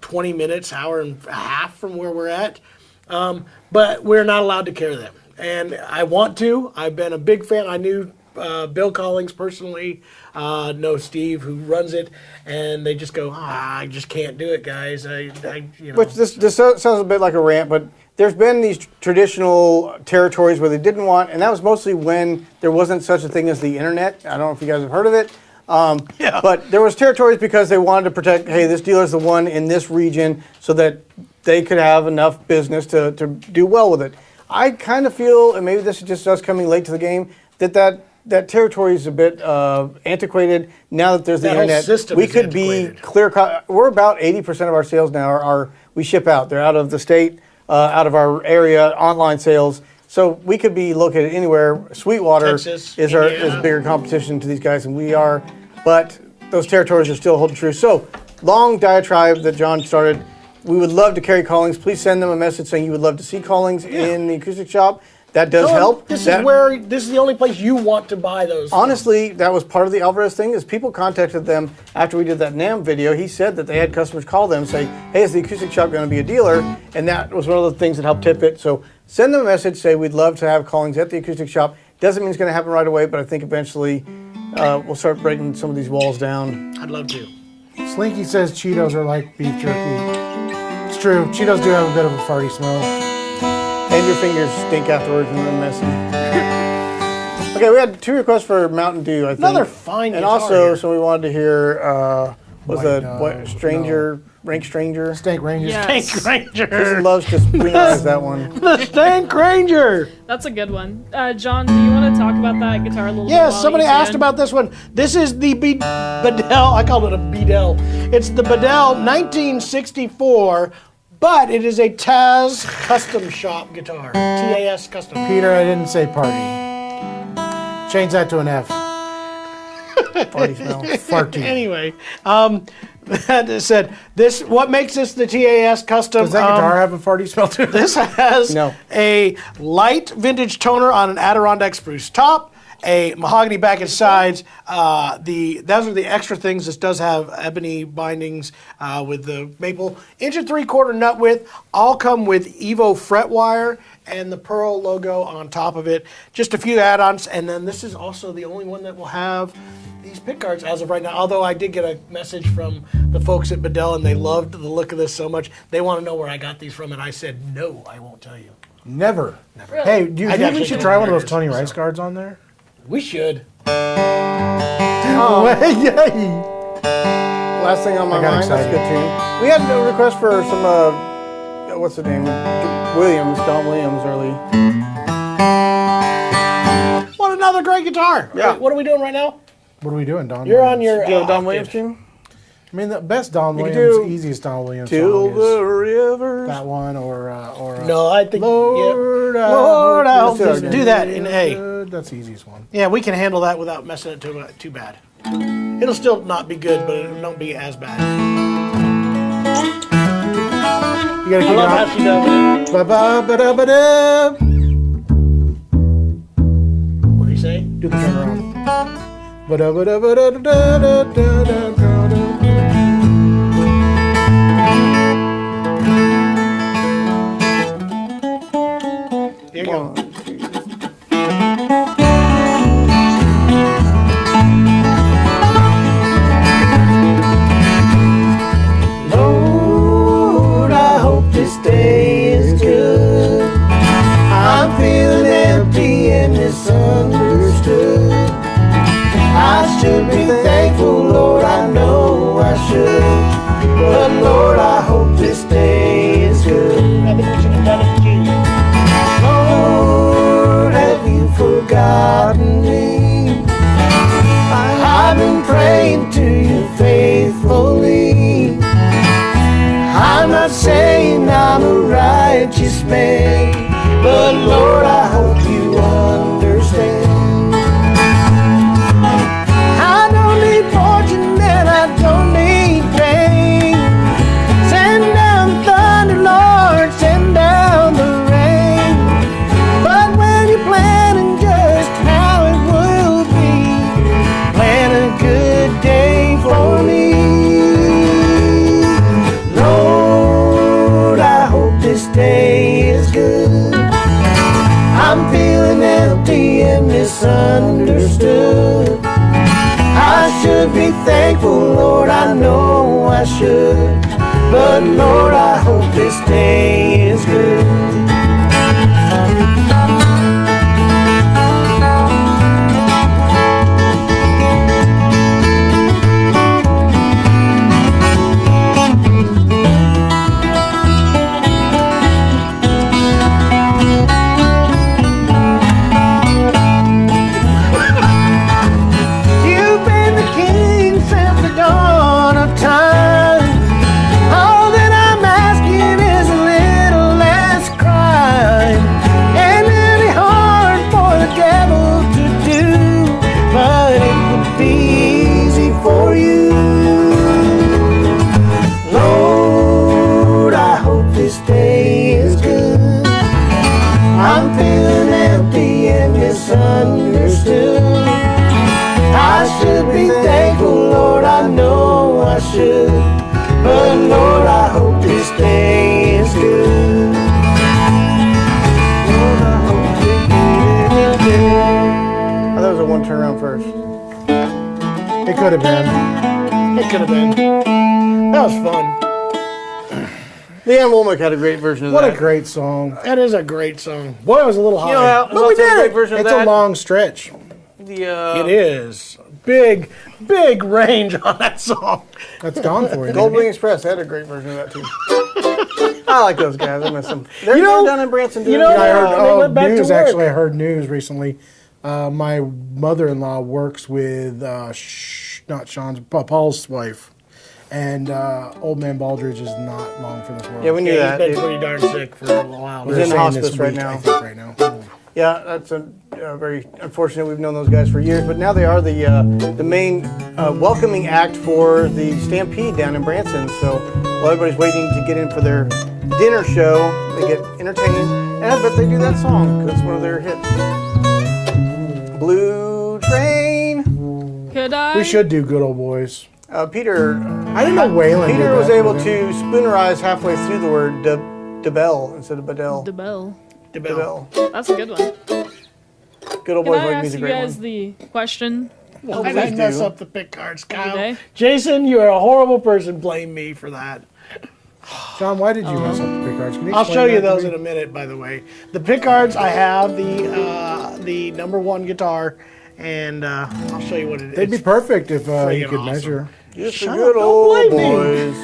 S5: 20 minutes, hour and a half from where we're at. But we're not allowed to carry them. And I want to. I've been a big fan. I knew Bill Collings personally, know Steve who runs it, and they just go, I just can't do it, guys.
S2: Which this sounds a bit like a rant, but there's been these traditional territories where they didn't want, and that was mostly when there wasn't such a thing as the internet. I don't know if you guys have heard of it. But there was territories because they wanted to protect, hey, this dealer's the one in this region so that they could have enough business to do well with it. I kind of feel, and maybe this is just us coming late to the game, that territory is a bit antiquated now that there's the
S5: That whole
S2: internet.
S5: system
S2: We
S5: is
S2: could be
S5: antiquated.
S2: clear cut. We're about 80% of our sales now are we ship out. They're out of the state, out of our area, online sales. So we could be located anywhere. Sweetwater
S5: Texas,
S2: is
S5: Indiana.
S2: bigger competition to these guys than we are, but those territories are still holding true. So long diatribe that John started. We would love to carry Collings. Please send them a message saying you would love to see Collings in the acoustic shop. That does help.
S5: This
S2: That-
S5: is the only place you want to buy those.
S2: Honestly, that was part of the Alvarez thing. Is people contacted them after we did that NAMM video. He said that they had customers call them and say, "Hey, is the acoustic shop going to be a dealer?" And that was one of the things that helped tip it. So send them a message. Say we'd love to have Collings at the acoustic shop. Doesn't mean it's going to happen right away, but I think eventually we'll start breaking some of these walls down.
S5: I'd love to. Slinky says Cheetos are like beef jerky. It's true. Cheetos do have a bit of a farty smell.
S2: And your fingers stink afterwards and they're messy. Okay, we had 2 requests for Mountain Dew, I think.
S5: Another fine
S2: And
S5: guitar
S2: also,
S5: here.
S2: so we wanted to hear,
S5: White
S2: Stranger, Rank Stranger?
S5: Stank Ranger.
S4: Yes.
S5: Stank Ranger.
S2: He loves to squeeze that one.
S5: The Stank Ranger.
S4: That's a good one. John, do you want to talk about that guitar a little bit?
S5: Yes,
S4: while
S5: somebody
S4: you
S5: asked
S4: can?
S5: about this one. This is the Bedell. I called it a Bedell. It's the Bedell 1964, but it is a Taz custom shop guitar. TAS custom.
S7: Peter, I didn't say party. Change that to an F.
S2: Party smell.
S7: Farty.
S5: Anyway, that said, "This what makes this the TAS custom?" Does that guitar have a farty smell to it? This has a light vintage toner on an Adirondack spruce top, a mahogany back and sides. Those are the extra things. This does have ebony bindings with the maple 1.75" nut width. All come with Evo fret wire and the Pearl logo on top of it. Just a few add-ons, and then this is also the only one that will have these pickguards as of right now. Although I did get a message from the folks at Bedell, and they loved the look of this so much. They want to know where I got these from, and I said, no, I won't tell you. Never.
S4: Really?
S5: Hey, do you think we should try one of those Tony Rice guards on there?
S2: We should.
S5: Last
S2: thing on my mind. That's a good tune. We had a request for some, what's the name? Don Williams early.
S5: What another great guitar.
S2: Yeah.
S5: What are we doing right now?
S7: What are we doing, Don?
S5: You're on your
S2: Don Williams tune?
S7: I mean, the best Don Williams, easiest Don Williams
S2: Till
S7: song
S2: the rivers.
S7: that one, or
S5: no, I think
S7: Lord,
S5: yeah. Lord, I'll
S7: just
S5: do that in A.
S7: That's the easiest one.
S5: Yeah, we can handle that without messing it too bad. It'll still not be good, but it won't be as bad.
S7: You gotta
S5: I
S7: keep
S5: love how she does it.
S7: Ba-ba-ba-da-ba-da.
S5: What do you say?
S7: Do the turnaround. Ba-da-ba-da-ba-da-da-da-da-da-da-da.
S5: Here you go.
S3: Lord, I hope this day is good. I'm feeling empty and misunderstood. I should be thankful, Lord, I know I should. But Lord, I hope this day is good.
S5: I think we should have done it in G.
S3: Lord, have you forgotten me? I've been praying to you faithfully. I'm not saying I'm a righteous man, but Lord, I hope you understand. I don't need fortune and I don't need fame. Send down thunder, Lord, send down the rain. But when you're planning just how it will be, plan a good day for me. Lord, I hope this day is good. I'm feeling empty and misunderstood. I should be thankful, Lord, I know I should. But Lord, I hope this day is good. You've been the king since the dawn of time. All that I'm asking is a little less crime. And really hard for the devil to do, but it would be easy for you. Lord, I hope this day is good. I'm feeling empty and misunderstood. I should be thankful, Lord, I know I should. But Lord, I hope this day is good. Lord, I hope this day is good.
S2: I thought it was a one turnaround first.
S7: It could have been.
S5: It could have been. That was fun.
S2: Leanne Womack had a great version of
S7: What
S2: that.
S7: a great song.
S5: That is a great song. Boy, it was a little high.
S2: You know how,
S7: But we
S2: also a
S7: did
S2: great
S7: it.
S2: version of
S7: It's
S2: that?
S7: a long stretch.
S2: The,
S5: It is. Big range on that song.
S7: That's gone for you.
S2: Goldwing Express had a great version of that too. I like those guys. I miss them. They're down in Branson.
S5: you know,
S7: I heard
S5: they went back to
S7: news.
S5: work.
S7: Actually, I heard news recently. My mother-in-law works with not Sean's, Paul's wife, and Old Man Baldridge is not long for this world.
S2: Yeah, we knew
S5: Yeah,
S2: that.
S5: he's been
S2: Dude.
S5: pretty darn sick for a while.
S2: He's
S7: They're
S2: in
S7: saying
S2: hospice
S7: this
S2: right
S7: week,
S2: now.
S7: I think right now.
S2: Yeah, that's very unfortunate. We've known those guys for years, but now they are the main welcoming act for the Stampede down in Branson. So while everybody's waiting to get in for their dinner show, they get entertained, and I bet they do that song because it's one of their hits. Blue Train.
S4: Could I?
S5: We should do Good Old Boys.
S2: Peter.
S5: I didn't know Waylon.
S2: Peter
S5: did
S2: was
S5: that
S2: able
S5: with
S2: to
S5: him.
S2: spoonerize halfway through the word DeBell instead of Badell.
S4: DeBell.
S2: DeBell.
S4: That's a good one.
S2: Good Old
S4: Can
S2: Boys
S4: I
S2: like
S4: ask
S2: me's a
S4: you
S2: great
S4: guys
S2: one.
S4: the question?
S5: Why
S2: please
S5: did I mess
S2: do.
S5: up the pick cards, Kyle?
S4: Okay.
S5: Jason, you are a horrible person. Blame me for that.
S7: John, why did you mess up the pick cards? Can you
S5: I'll
S7: explain
S5: show you
S7: that to
S5: those
S7: me?
S5: in a minute, by the way. The pick cards, I have the number 1 guitar, and I'll show you what it is.
S7: They'd be perfect if you
S5: friggin'
S7: could
S5: awesome.
S7: measure.
S2: Just
S5: Shut
S2: the
S5: up,
S2: good
S5: don't
S2: old
S5: blame me.
S2: boys.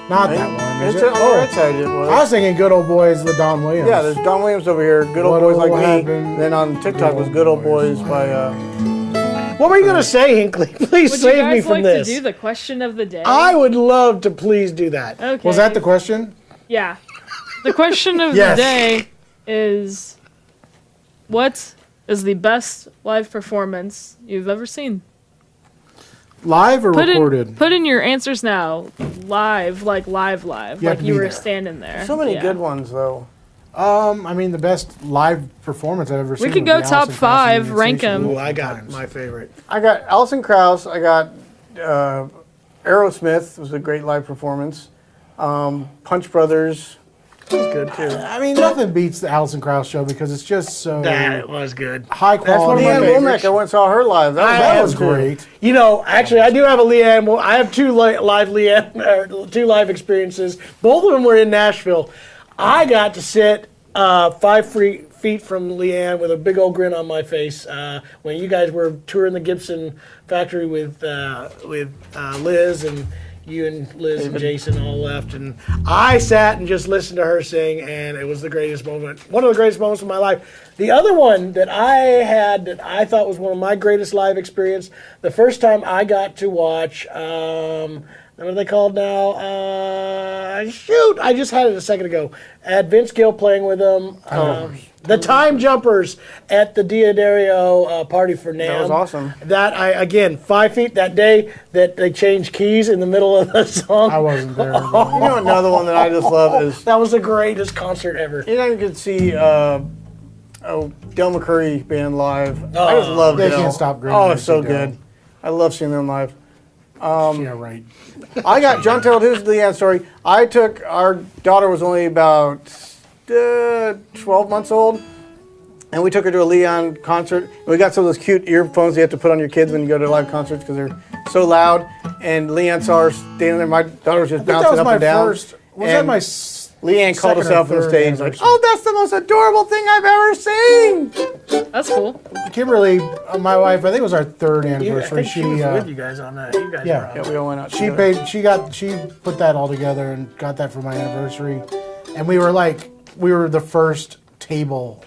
S7: Not that one. Is
S2: It's
S7: it?
S2: on the right side. It was.
S7: I was thinking Good Old Boys, the Don Williams.
S2: Yeah, there's Don Williams over here. Good old
S7: What'll
S2: boys like me.
S7: happen?
S2: Then on TikTok was Good Old Boys by.
S5: What were you going to say, Hinkley? Please
S4: Would you
S5: save me
S4: guys
S5: from
S4: like
S5: this.
S4: to do the question of the day?
S5: I would love to please do that.
S4: Okay.
S7: Was that the question?
S4: Yeah. The question of
S7: Yes.
S4: the day is, what is the best live performance you've ever seen?
S7: Live or
S4: Put
S7: recorded?
S4: in your answers now. Live, like live,
S7: You have
S4: like
S7: to
S4: you
S7: be
S4: were
S7: there.
S4: standing there.
S2: So many
S4: Yeah.
S2: good ones though.
S7: I mean, the best live performance I've ever seen.
S4: could
S7: was
S4: go
S7: the
S4: top
S7: Alison Krauss
S4: 5,
S7: and
S4: rank
S7: Insatiable
S4: 'em.
S5: Ooh, I got
S7: Times.
S5: my favorite.
S2: I got Alison Krauss. I got Aerosmith was a great live performance. Punch Brothers was good too.
S7: I mean, nothing beats the Alison Krauss show because it's just so
S5: That was good.
S7: high
S2: That's one
S7: quality.
S2: of my
S5: Leanne
S2: favorites. I went and saw her live.
S7: That was
S2: too.
S7: great.
S5: You know, actually, I do have a Leanne. Well, I have two live Leanne, 2 live experiences. Both of them were in Nashville. I got to sit 5 feet from Leanne with a big old grin on my face when you guys were touring the Gibson factory with Liz, and you and Liz and Jason all left, and I sat and just listened to her sing, and it was the greatest moment, one of the greatest moments of my life. The other one that I had that I thought was one of my greatest live experience, the first time I got to watch, what are they called now? Shoot, I just had it a second ago. I had Vince Gill playing with them. The Time Jumpers at the Diodario party for NAMM.
S2: That was awesome.
S5: That again, 5 feet that day that they changed keys in the middle of the song.
S7: I wasn't there.
S2: You know another one that I just love is
S5: That was the greatest concert ever.
S2: you know you could see Del McCurry band live. I just love
S7: They
S2: Del.
S7: Can't Stop Grinning.
S2: Oh,
S7: I
S2: it's so
S7: see Del.
S2: good. I love seeing them live.
S7: Yeah, right.
S2: I got John told his Leanne story. I took our daughter was only about 12 months old, and we took her to a Leon concert. And we got some of those cute earphones you have to put on your kids when you go to live concerts because they're so loud. And Leanne saw her standing there. My daughter was just
S7: I think that
S2: bouncing
S7: was
S2: up
S7: my
S2: and down.
S7: first. Was that
S2: And
S7: my?
S2: Leanne called
S7: second or
S2: herself on
S7: third
S2: stage like,
S7: anniversary?
S2: "Oh, that's the most adorable thing I've ever seen."
S4: That's cool.
S7: Kimberly, my wife. I think it was our 3rd
S5: I
S7: anniversary.
S5: think she was with you guys on that. You guys
S7: yeah.
S5: were
S2: Yeah, we all went out.
S7: She
S2: together.
S7: paid. She put that all together and got that for my anniversary, and we were the first table.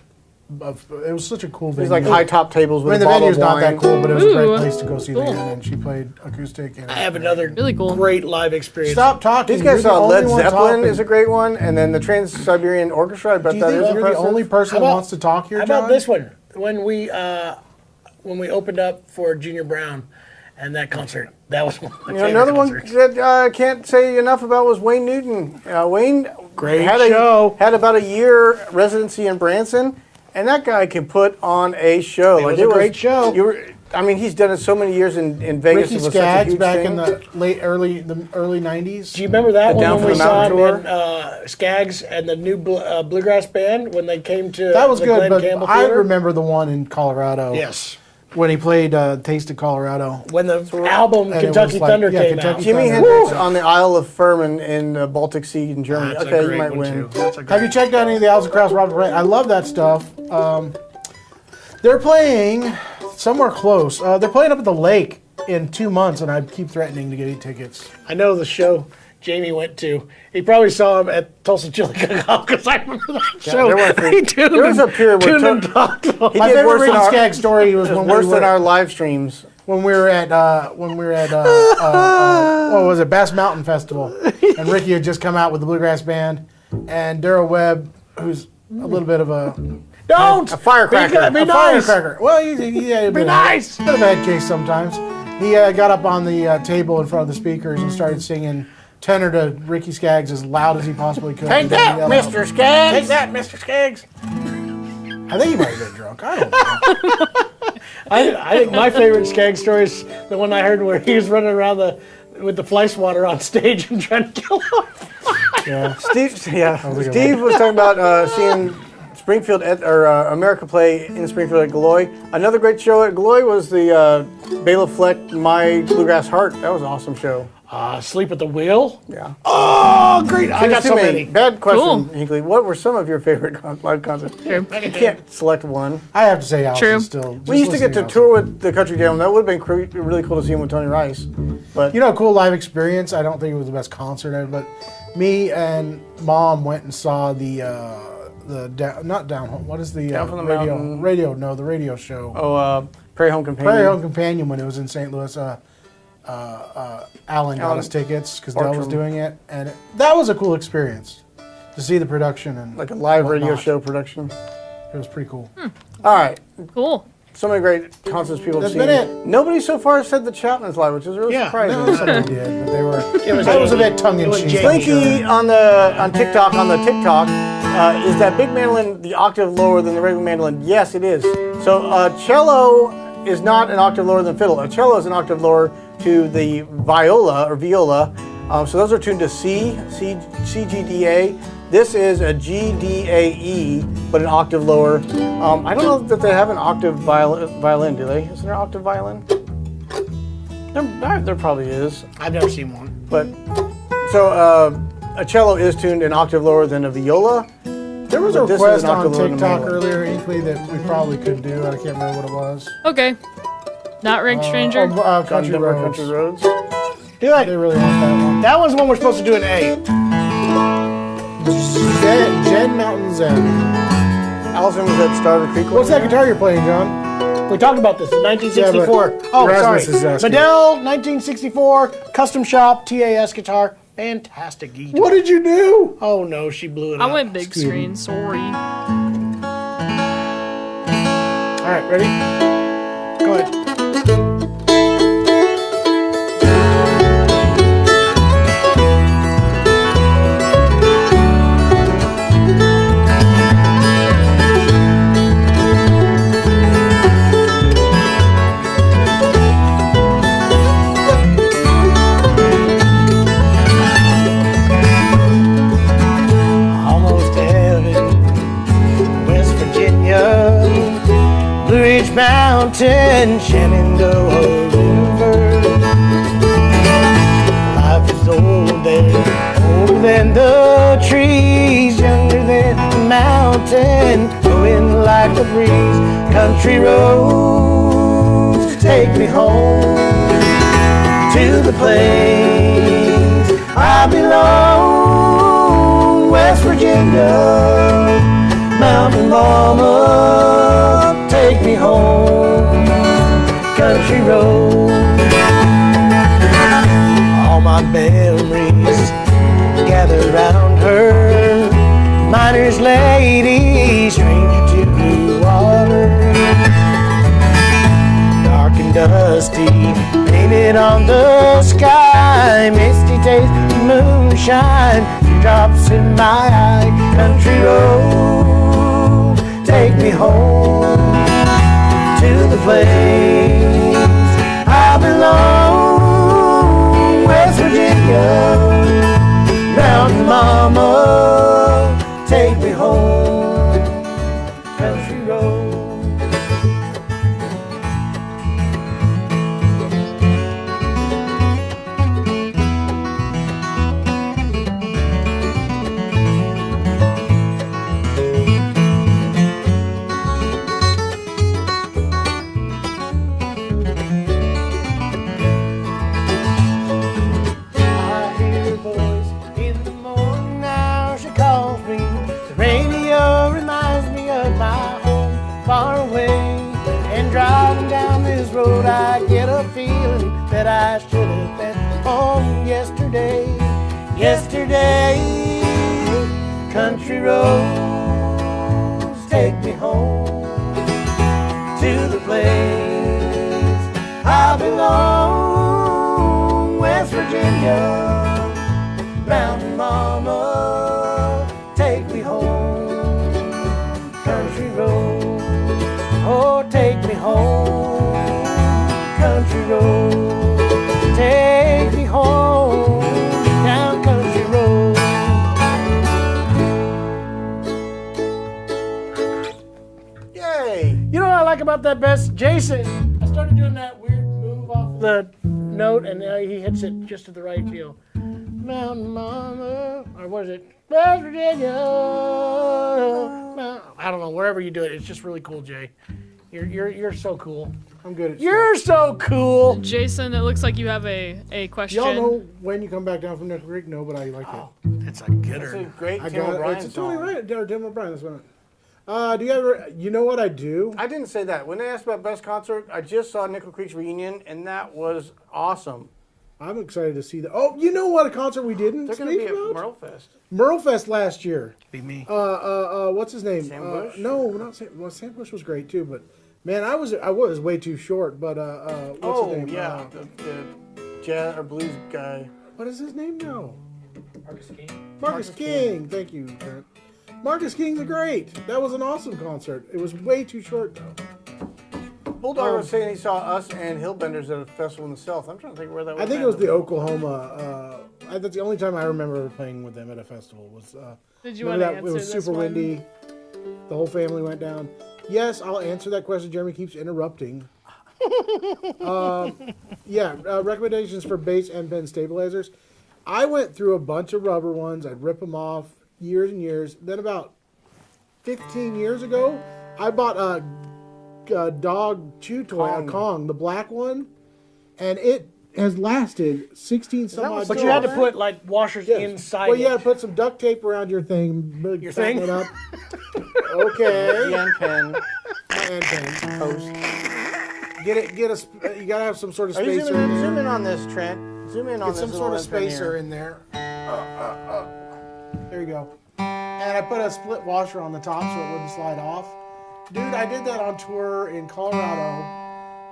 S7: It was such a cool
S2: It
S7: venue.
S2: was like high top tables
S7: I
S2: with
S7: mean,
S2: a
S7: the
S2: bottle
S7: venue's
S2: of
S7: not
S2: wine.
S7: that cool, but it was a great
S4: Ooh,
S7: place to go see
S4: cool.
S7: Leanne, and she played acoustic. And
S5: I have another
S4: Really cool.
S5: great live experience.
S7: Stop talking.
S2: These guys
S7: You're the
S2: saw
S7: only
S2: Led
S7: one
S2: Zeppelin
S7: talking.
S2: is a great one, and then the Trans-Siberian Orchestra. I bet
S7: Do you
S2: that
S7: think
S2: is
S7: you're
S2: impressive.
S7: the only person
S5: How
S7: that
S5: about-
S7: wants to talk here,
S5: How
S7: John?
S5: about this one? When we opened up for Junior Brown and that concert, that was one of my
S2: You know,
S5: favorite
S2: another one
S5: concerts.
S2: that I can't say enough about was Wayne Newton. Wayne
S5: Great
S2: had
S5: show.
S2: had about a year residency in Branson, and that guy can put on a show.
S5: It was a great show.
S2: I mean, he's done it so many years in Vegas.
S7: Ricky
S2: It was such a
S7: Skaggs
S2: huge
S7: back
S2: thing.
S7: in the early 90s.
S5: Do you remember that
S2: The
S5: one
S2: Down
S5: when
S2: for
S5: we
S2: the
S5: saw
S2: Mountain
S5: him
S2: tour?
S5: in Skaggs and the new bluegrass band when they came to
S7: That was
S5: the
S7: good,
S5: Glenn
S7: but
S5: Campbell
S7: I
S5: Theater?
S7: remember the one in Colorado.
S5: Yes.
S7: When he played Taste of Colorado.
S5: When the album
S7: And it
S5: Kentucky
S7: was like-
S5: Thunder
S7: yeah,
S5: came
S7: Kentucky
S5: out.
S2: Jimi
S7: Thunder.
S2: Hendrix on the Isle of Furman in the Baltic Sea in Germany.
S5: That's a
S2: Okay, you
S5: great
S2: might
S5: one,
S2: win.
S5: too. That's a great
S7: Have you checked out any of the Alison Krauss, Robert Plant? I love that stuff. They're playing somewhere close. They're playing up at the lake in 2 months, and I keep threatening to get tickets.
S5: I know the show Jamie went to. He probably saw him at Tulsa Chili Cook-Off because I remember that show.
S2: there were-
S5: He tuned
S2: there was
S5: and-
S2: a period where
S5: tuned and talked.
S2: He
S7: My
S2: did
S7: favorite
S2: worse
S7: Ricky
S2: than our,
S7: Skaggs story was when
S2: worse
S7: we
S2: than
S7: were,
S2: our live streams.
S7: when we were at what was it, Bass Mountain Festival, and Ricky had just come out with the bluegrass band, and Daryl Webb, who's a little bit of a
S5: Don't!
S2: A firecracker.
S5: Be nice. Firecracker. Well, be nice. Bit of a head case sometimes. He got up on the table in front of the speakers and started singing tenor to Ricky Skaggs as loud as he possibly could.
S2: Take that, Mr. Skaggs.
S5: Take that, Mr. Skaggs. I think he might have been drunk. I don't know.
S7: I think my favorite Skaggs story is the one I heard where he was running around with the fly swatter on stage and trying to kill him.
S5: Yeah.
S2: Steve was talking about seeing Springfield or America play in Springfield at Galoy. Another great show at Galoy was the Bela Fleck My Bluegrass Heart. That was an awesome show.
S7: Sleep at the Wheel?
S2: Yeah.
S7: Oh, great. I got so many.
S2: Bad question,
S4: Cool.
S2: Hinkley. What were some of your favorite live concerts?
S4: True.
S2: You can't select one.
S5: I have to say, Allison
S4: True.
S5: still.
S2: We used to get to tour with the Country Jam. That would have been really cool to see him with Tony Rice. But
S5: You know, a cool live experience. I don't think it was the best concert ever, but me and Mom went and saw not down home. What is the
S2: Down from the
S5: radio?
S2: Mountain.
S5: Radio? No, the radio show.
S2: Prairie Home Companion.
S5: Prairie Home Companion when it was in St. Louis. Alan got us tickets because Dell was doing it, and that was a cool experience to see the production and
S2: Like a live radio
S5: whatnot.
S2: show production.
S5: It was pretty cool.
S2: All right.
S4: Cool.
S2: So many great concerts people have
S5: That's
S2: seen.
S5: been it.
S2: Nobody so far said the Chapman's live, which is really surprising.
S5: No, somebody did, but they were.
S7: It was
S5: a bit tongue in cheek.
S2: Slinky on TikTok is that big mandolin the octave lower than the regular mandolin? Yes, it is. So cello is not an octave lower than fiddle. A cello is an octave lower to the viola. So those are tuned to C, G, D, A. This is a G, D, A, E, but an octave lower. I don't know that they have an octave violin, do they? Is there an octave violin? There probably is.
S7: I've never seen one.
S2: But so a cello is tuned an octave lower than a viola.
S5: There was a
S2: This is
S5: request
S2: an
S5: on
S2: octave lower than a
S5: TikTok
S2: mandolin.
S5: earlier, Hinkley, that we probably could do. I can't remember what it was.
S4: Okay. Not Rick Stranger.
S5: Country
S2: Denver
S5: Roads.
S2: Country Roads.
S7: Do it.
S5: They really want that one.
S7: That one's the one we're supposed to do in A.
S5: Jen Mountain Zen.
S2: Allison was at Starver Creek.
S5: What's that guitar you're playing, John?
S7: We talked about this in 1964.
S5: Yeah, but
S7: oh,
S5: Rasmus is
S7: sorry.
S5: asking.
S7: Medell, 1964, custom shop, TAS guitar. Fantastic guitar.
S5: What did you do?
S7: Oh no, she blew it
S4: I
S7: up.
S4: went big screen. Sorry.
S5: All right, ready?
S7: Go ahead.
S3: Almost heaven, West Virginia, Blue Ridge Mountain, Shenandoah River. Life is old there, older than the trees, younger than the mountain, blowing like a breeze. Country roads take me home to the place I belong, West Virginia, Mountain Mama, take me home, country road. All my memories gather round her, miner's lady, stranger to blue water. Dark and dusty, painted on the sky, misty taste of moonshine, drops in my eye. Country road, take me home to the place I belong, West Virginia, Mountain Mama, take me home, country road. I hear a voice in the morning now, she calls me. The radio reminds me of my home far away. And driving down this road, I get a feeling that I should have been home yesterday. Yesterday, country roads take me home. home, West Virginia. Mountain mama, take me home. Country road, oh, take me home. Country road, take me home. Down country road.
S2: Yay!
S7: You know what I like about that best? Jason, I started doing that weird move off the note, and he hits it just at the right deal. Mountain Mama, or what is it? West Virginia. I don't know. Wherever you do it, it's just really cool, Jay. You're so cool.
S5: I'm good at
S7: You're so cool.
S4: Jason, it looks like you have a question.
S5: Y'all know when you come back down from Nickel Creek? No, but I like it.
S7: It's a gooder.
S2: It's a great
S5: I
S2: Tim
S5: got it.
S2: O'Brien
S5: It's a
S2: song.
S5: totally right. Tim O'Brien. That's what. Do you ever? You know what I do?
S2: I didn't say that. When they asked about best concert, I just saw Nickel Creek's reunion, and that was awesome.
S5: I'm excited to see that. Oh, you know what? A concert we didn't
S2: They're going to
S5: speak
S2: be at
S5: about?
S2: Merlefest.
S5: Merlefest last year.
S7: Be me.
S5: What's his name?
S2: Sam Bush?
S5: No, not Sam. Well, Sam Bush was great too, but man, I was way too short. But what's his name?
S2: Yeah, the jazz or blues guy.
S5: What is his name now?
S7: Marcus King.
S5: Marcus King. Thank you, Trent. Marcus King's great. That was an awesome concert. It was way too short though.
S2: Bulldog was saying he saw us and Hillbenders at a festival in the South. I'm trying to think where that was.
S5: I think it was the Oklahoma. That's the only time I remember playing with them at a festival. Was
S4: Did you
S5: remember
S4: want to
S5: that
S4: answer
S5: it was
S4: this
S5: super
S4: one?
S5: windy. The whole family went down. Yes, I'll answer that question. Jeremy keeps interrupting. Recommendations for bass and bend stabilizers. I went through a bunch of rubber ones. I'd rip them off years and years. Then about 15 years ago, I bought a dog chew toy, a Kong, the black one, and it has lasted 16 some odd
S7: But you had to
S5: years.
S7: put like washers inside.
S5: Well, you
S7: it.
S5: had to put some duct tape around your thing.
S7: Your
S5: fatten
S7: thing?
S5: it up. Okay.
S2: The end pen.
S5: And then
S2: Post.
S5: you gotta have some sort of
S2: Are you
S5: spacer in there.
S2: zoom in on this, Trent. Zoom in on
S5: Get
S2: this.
S5: some
S2: little
S5: sort of
S2: end pen here.
S5: spacer in there. There you go. And I put a split washer on the top so it wouldn't slide off. Dude, I did that on tour in Colorado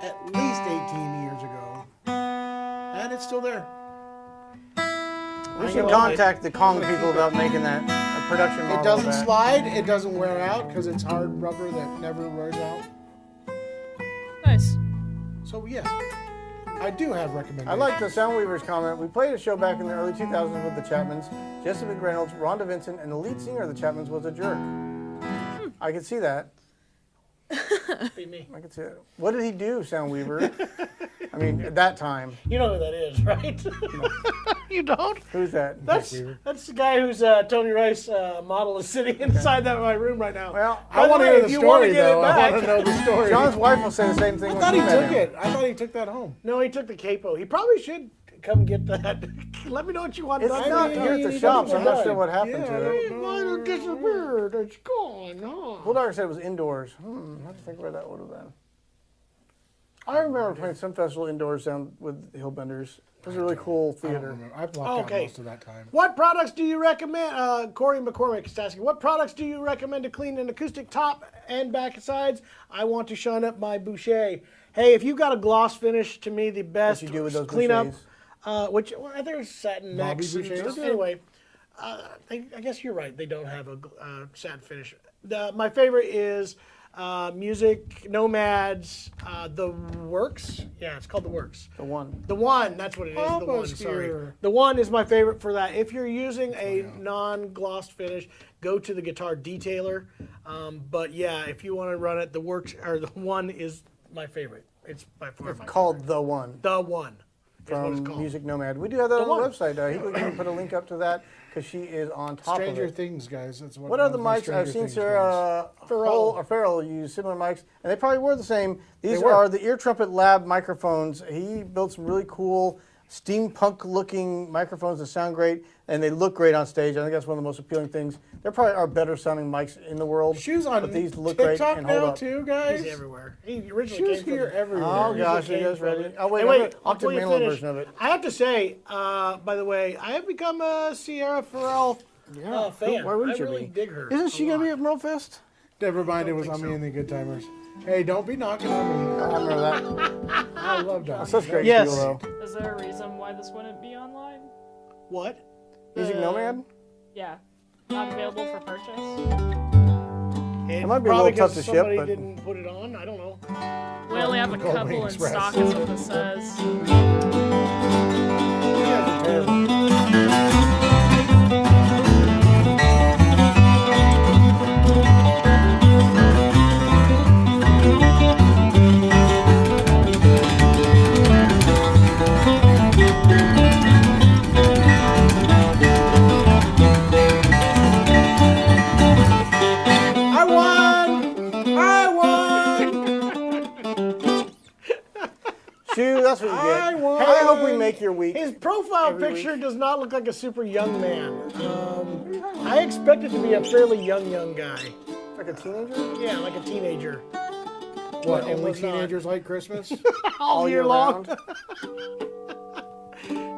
S5: at least 18 years ago. And it's still there.
S2: We should contact the Kong people about making that a production model.
S5: It doesn't
S2: of that.
S5: slide, it doesn't wear out because it's hard rubber that never wears out.
S4: Nice.
S5: So yeah, I do have recommendations.
S2: I like the Soundweavers comment. We played a show back in the early 2000s with the Chapmans. Jesse McReynolds, Rhonda Vincent, and the lead singer of the Chapmans was a jerk. I could see that.
S7: Be me.
S2: I could see that. What did he do, Soundweaver? I mean, at that time.
S7: You know who that is, right? You don't?
S2: Who's that?
S7: That's the guy who's Tony Rice model is sitting inside my room right now.
S2: Well,
S5: I want to hear the
S7: if you wanna
S5: story
S7: get it
S5: though. I
S7: back-
S5: want to know the story.
S2: John's wife will say the same thing.
S5: I
S2: when
S5: thought
S2: she
S5: he
S2: met
S5: took
S2: him.
S5: it. I thought he took that home.
S7: No, he took the capo. He probably should come get that. Let me know what you want
S2: It's
S7: done.
S2: not
S5: mean,
S2: here at the
S5: he
S2: shop, so I'm not
S5: died.
S2: sure what happened
S5: Yeah, I
S2: to it.
S5: don't
S7: Mine
S5: know.
S7: disappeared. It's gone. Huh?
S2: Bulldog said it was indoors. I have to think where that would have been. I remember playing some festival indoors down with Hillbenders. It was a really cool
S5: I don't
S2: theater.
S5: remember. I blocked out
S7: Okay.
S5: most of that time.
S7: What products do you recommend? Corey McCormick is asking, what products do you recommend to clean an acoustic top and back sides? I want to shine up my Boucher. Hey, if you've got a gloss finish, to me, the best
S2: you do with those
S7: clean up,
S2: Bouchers?
S7: which well, I think it's satin
S5: Bobby
S7: necks. and
S5: Bouchers?
S7: stuff. Anyway, I guess you're right. They don't have a satin finish. My favorite is Music Nomads, The Works. Yeah, it's called The Works.
S2: The one.
S7: The One, that's what it is. The One, sorry.
S5: Obscure.
S7: The One is my favorite for that. If you're using a non-glossed finish, go to the Guitar Detailer. But yeah, if you want to run it, The Works or The One is my favorite. It's by far
S2: It's
S7: my
S2: called
S7: favorite.
S2: The One
S7: The One is what it's
S2: from
S7: called.
S2: Music Nomad. We do have that
S7: The
S2: on the
S7: One.
S2: website. He can put a link up to that because she is on top
S5: Stranger
S2: of it.
S5: Things, guys. That's
S2: What other
S5: one of the
S2: mics? I've
S5: Stranger
S2: seen
S5: Things
S2: Sarah
S7: Farrell.
S2: Farrell use similar mics, and they probably were the same. These
S5: were.
S2: are the Ear Trumpet Lab microphones. He built some really cool steampunk-looking microphones that sound great, and they look great on stage. I think that's one of the most appealing things. There probably are better sounding mics in the world,
S5: Shoes on
S2: but these look great
S5: TikTok
S2: and hold
S5: now
S2: up.
S5: too, guys.
S7: He's everywhere. He originally
S5: Shoes
S7: came
S5: here
S7: from
S5: everywhere.
S2: Oh gosh, are you
S7: came
S2: guys
S7: from
S2: ready?
S7: it.
S2: Oh wait,
S7: Hey,
S2: I'm
S7: wait,
S2: gonna octave
S7: before you
S2: mainland
S7: finish,
S2: version of it.
S7: I have to say, by the way, I have become a Sierra Farrell fan.
S2: Why wouldn't
S7: I
S2: you
S7: really
S2: be?
S7: dig her.
S2: Isn't she
S7: a
S2: gonna be
S7: lot.
S2: at Merlefest?
S5: Never mind, it was
S7: think
S5: on me
S7: so.
S5: and the Good Timers. Hey, don't be knocking on me.
S2: I remember that.
S5: I love Donnie.
S2: That's such great
S7: Yes.
S2: feel, though.
S4: Is there a reason why this wouldn't be online?
S7: What?
S2: Music Nomad?
S4: Yeah. Not available for purchase?
S7: It
S2: might be a
S7: probably
S2: little tough
S7: 'cause
S2: to ship,
S7: somebody
S2: but-
S7: didn't put it on. I don't know.
S4: We only have a
S5: Gold
S4: couple in
S5: Express.
S4: stock, is what this says.
S5: You guys are terrible.
S7: I won! I won!
S2: Shoot, that's what you get.
S7: I won.
S2: I hope we make your week.
S7: His profile
S2: Every
S7: picture does not look like a super young man. I expected to be a fairly young guy.
S2: Like a teenager?
S7: Yeah, like a teenager.
S5: What,
S7: It
S5: only
S7: was not.
S5: teenagers like Christmas?
S7: All year long.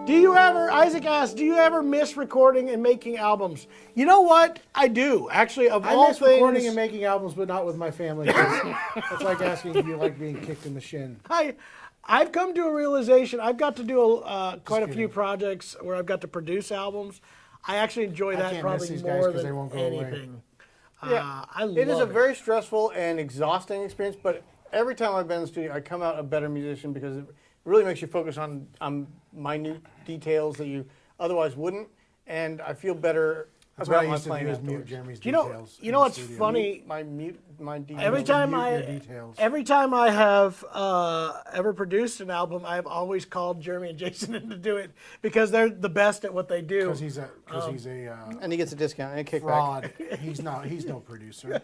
S7: Do you ever, Isaac asked, do you ever miss recording and making albums? You know what? I do. Actually, of
S5: I
S7: all
S5: miss recording
S7: things,
S5: and making albums, but not with my family. It's like asking if you like being kicked in the shin.
S7: I've come to a realization. I've got to do quite a few
S5: kidding.
S7: projects where I've got to produce albums. I actually enjoy that
S5: can't miss
S7: probably
S5: these guys
S7: more
S5: 'cause they
S7: than
S5: won't go away.
S7: anything.
S2: Yeah,
S7: I love
S2: it is a very stressful and exhausting experience, but every time I've been in the studio, I come out a better musician because it really makes you focus on minute details that you otherwise wouldn't, and I feel better
S5: That's what
S2: about
S5: I
S2: my
S5: used to do
S2: playing
S5: is mute
S2: afterwards.
S5: Jeremy's
S7: You know,
S5: details.
S7: you
S5: in
S7: know
S5: the
S7: what's
S5: studio.
S7: funny?
S2: My details.
S7: Every time
S5: Mute
S7: I
S5: your details.
S7: every time I have ever produced an album, I've always called Jeremy and Jason in to do it because they're the best at what they do.
S5: Because he's a
S2: and he gets a discount and a kickback.
S5: fraud. He's no producer.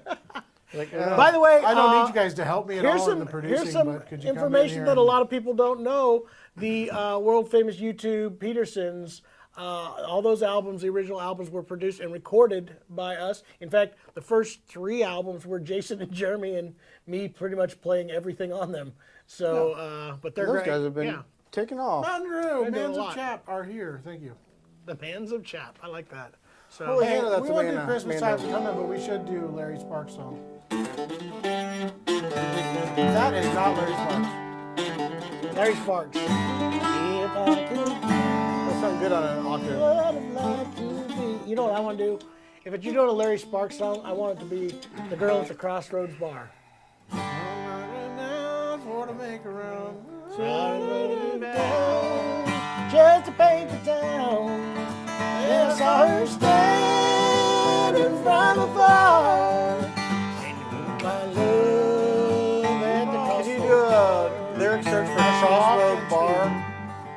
S2: Like,
S7: By the way,
S5: I don't need you guys to help me at
S7: here's
S5: all in
S7: some,
S5: the producing,
S7: here's some
S5: but could you come in
S7: information
S5: here
S7: that a
S5: and-
S7: lot of people don't know. The world famous YouTube Petersons, all those albums, the original albums, were produced and recorded by us. In fact, the first 3 albums were Jason and Jeremy and me pretty much playing everything on them. So, but they're
S2: those
S7: great.
S2: guys have been
S7: Yeah.
S2: taking off.
S5: Monroe,
S7: They're doing
S5: Mans
S7: a
S5: of
S7: lot.
S5: Chap are here. Thank you.
S7: The Bands of Chap. I like that. So,
S2: Holy
S5: Hey,
S2: Hannah, that's
S5: we
S2: a
S5: won't do
S2: man,
S5: Christmas
S2: man
S5: time's coming, but we should do Larry Sparks song. That is not Larry Sparks.
S7: Larry Sparks. If I could,
S2: That sounds good on an octave.
S7: what I'd like to be. You know what I want to do? If you're doing a Larry Sparks song, I want it to be The Girl at the Crossroads Bar. Just to paint the town, and I saw her standing from afar. And my love at the
S2: Did you
S7: crossroads.
S2: do a lyric search for Crossroad Bar?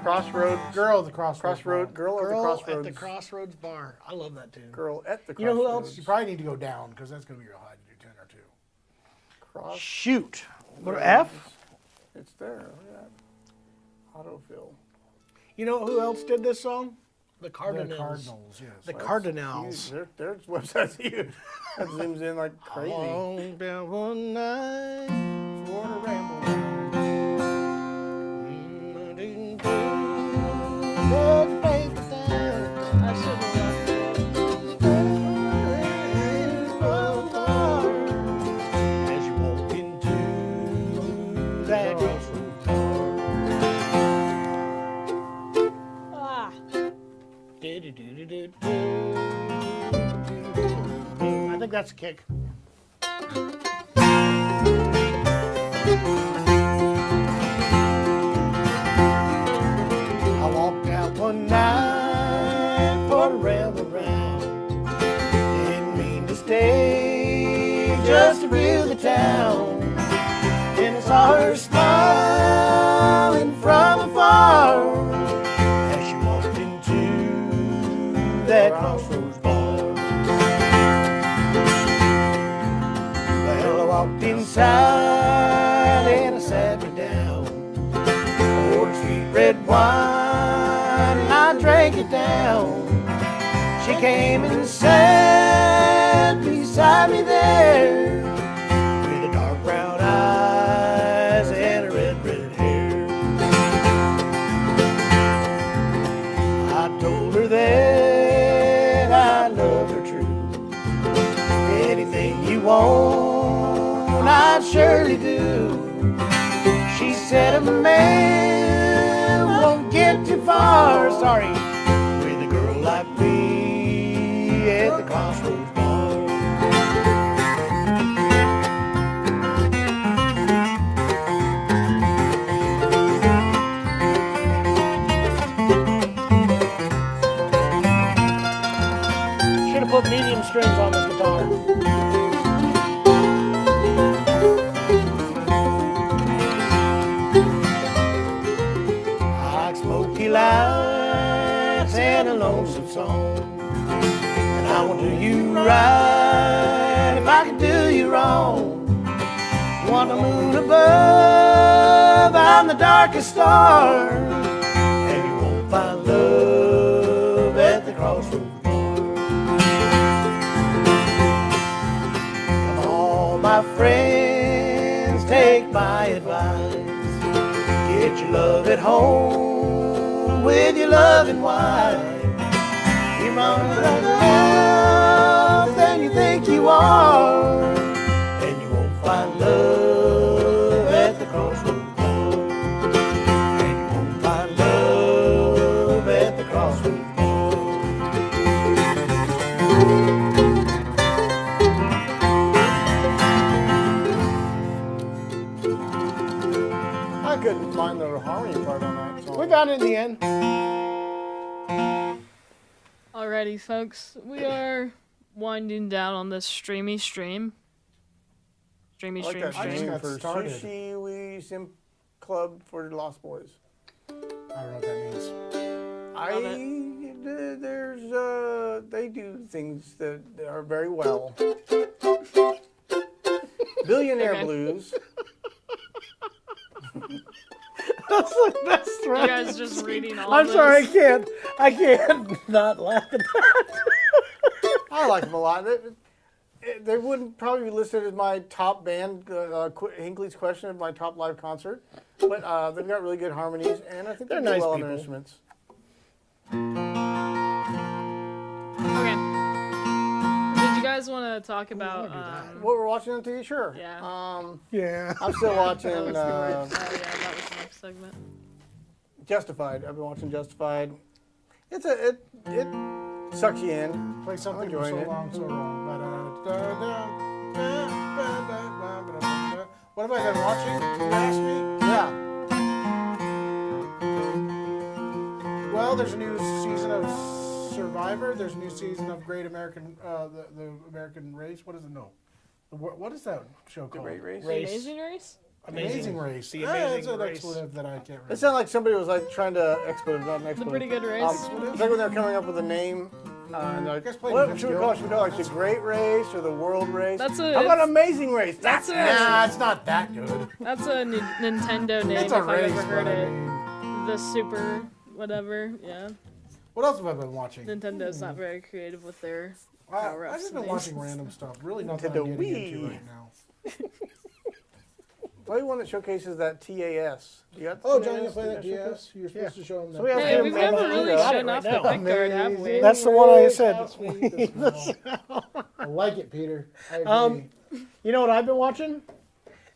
S2: Crossroad
S5: Girl at the Crossroads.
S2: Crossroad Girl at the
S7: Girl
S2: Crossroads.
S7: at the Crossroads Bar. I love that tune.
S2: Girl at the Crossroads.
S7: You know who else?
S5: You probably need to go down because that's going to be real high to do 10 or 2.
S2: Cross.
S7: Shoot. What F?
S2: It's there. Look at that. Autofill.
S7: You know who else did this song? The
S5: The
S7: Cardinals.
S5: Cardinals, yes.
S7: The Cardinals.
S2: Their website's huge. That zooms in like crazy.
S7: Long down one night.
S5: For a ramble.
S7: Let's paint the town.
S4: I should have
S7: As you walk into that crossroads bar.
S4: Ah.
S7: I think that's a kick. I walked out one night for a ramble round. Didn't mean to stay just to view the town. And I saw her smiling from afar as she walked into that crossroads bar. Well, I walked inside and I sat me down. Poured sweet red wine and I drank it down. She came and sat beside me there with her dark brown eyes and her red hair. I told her that I loved her true. Anything you want, I'd surely
S3: really do. She said a man won't get too far, sorry, with a girl like me at the Crossroads Bar. Should have put medium strings on this guitar. Smoky lights and a lonesome song, and I will do you right if I can do you wrong. Want the moon above, I'm the darkest star, and you won't find love at the Crossroads Bar. Come on, my friends, take my advice. Get your love at home with your loving wife. You're more love than you think you are, and you won't find love at the Crossroads Bar. And you won't find love at the Crossroads
S2: I couldn't find the harmony part on that song.
S5: We got it in the end.
S4: Alrighty, folks, we are winding down on this streamy stream. Streamy
S2: I like
S4: stream
S2: that
S4: stream.
S2: name
S5: got
S2: for
S5: started.
S2: Sushi We Sim Club for the Lost Boys.
S5: I don't know what that means.
S2: They do things that are very well. Billionaire
S4: Okay.
S2: Blues.
S5: That's the best
S4: You
S5: right?
S4: guys just reading all
S5: I'm
S4: this?
S5: sorry, I can't not laugh at that.
S2: I like them a lot. They wouldn't probably be listed as my top band. Hinckley's Question of my top live concert, but they've got really good harmonies, and I think
S5: They're
S2: they do
S5: nice
S2: well on their
S5: people.
S2: instruments.
S4: Okay. Did you guys want to talk about?
S2: What we're watching on TV? Sure.
S4: Yeah.
S5: Yeah.
S2: I'm still watching
S4: that was that was the next segment.
S2: Justified. I've been watching Justified. It sucks you in.
S5: Play something
S2: I'm
S5: for
S2: enjoying
S5: so
S2: it.
S5: long, so wrong. What have I been watching? You asked me.
S2: Yeah.
S5: Well, there's a new season of Survivor. There's a new season of Great American, the American Race. What is it? No. What is that show called?
S2: Great Race?
S4: The Amazing Race?
S5: Amazing Race.
S7: The
S5: It's
S7: Amazing
S5: an
S7: Race.
S5: expletive that I can't remember.
S2: It sounded like somebody was like trying to expletive, not an
S4: The
S2: expletive.
S4: Pretty Good Race?
S2: It's like when they're coming up with a name, and they're like,
S5: guys played
S2: what
S5: Vince
S2: should we
S5: Gill?
S2: call it? Should we call it like the Great Race or the World Race?
S4: That's
S2: How about Amazing Race?
S4: That's a
S5: Nah, it's not that good.
S4: that's a Nintendo name
S5: It's
S4: if
S5: a race,
S4: I've ever heard
S5: but I
S4: it.
S5: mean,
S4: The Super whatever. Yeah.
S5: what else have I been watching?
S4: Nintendo's not very creative with their
S5: I've
S4: power-ups
S5: just
S4: and
S5: been
S4: names.
S5: watching random stuff. Really nothing
S2: Nintendo
S5: I'm getting
S2: Wii.
S5: into right now.
S2: Play one that showcases that TAS. You got the
S5: Oh,
S2: TAS?
S5: Johnny, you play that
S2: showcase?
S5: DS? You're supposed to show him
S2: So we
S5: that.
S2: have
S4: Hey,
S2: to
S4: we've
S2: have
S4: never
S2: a-
S4: really
S2: got it
S4: shown off the
S5: now.
S4: Pickguard, have we?
S5: That's the one I said.
S2: How sweet this was.
S5: I like it, Peter. I agree.
S7: You know what I've been watching?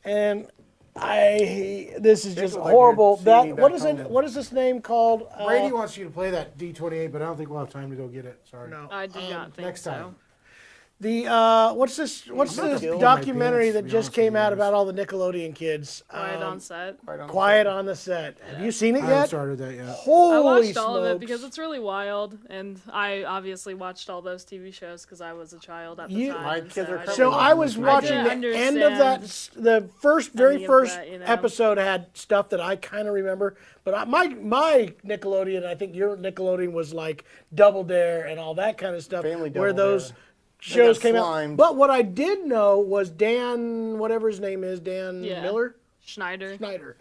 S7: And this is just
S2: look like
S7: horrible.
S2: you're seeing me
S7: What
S2: back
S7: is it?
S2: home.
S7: What is this name called?
S5: Brady wants you to play that D28, but I don't think we'll have time to go get it. Sorry.
S7: No.
S4: I do not think
S5: next
S4: so.
S5: time.
S7: The what's this? What's
S2: I'm not
S7: this
S2: killing
S5: my
S7: documentary
S5: pants, to
S7: that
S5: be
S7: just
S5: honest
S7: came
S5: with
S7: out
S5: you.
S7: about all the Nickelodeon kids?
S4: Quiet on set.
S2: Right on.
S7: Quiet on the Set. Have you seen it
S5: I haven't
S7: yet?
S5: started that yet.
S7: Holy
S4: I watched
S7: smokes.
S4: all of it because it's really wild, and I obviously watched all those TV shows because I was a child at the
S7: You-
S4: time.
S2: My
S4: and
S2: kids are
S4: I
S2: covered
S7: So
S2: in
S7: I was
S2: them.
S7: watching
S4: didn't
S7: the end of that. The very
S4: any of
S7: first
S4: that, you know.
S7: episode had stuff that I kind of remember, but my Nickelodeon, I think your Nickelodeon was like Double Dare and all that kind of stuff,
S2: Family
S7: where
S2: Double
S7: those
S2: Dare.
S7: shows
S2: got
S7: came
S2: slimed.
S7: out. But what I did know was Dan, whatever his name is, Dan
S4: Yeah.
S7: Miller.
S4: Schneider.
S7: Snyder.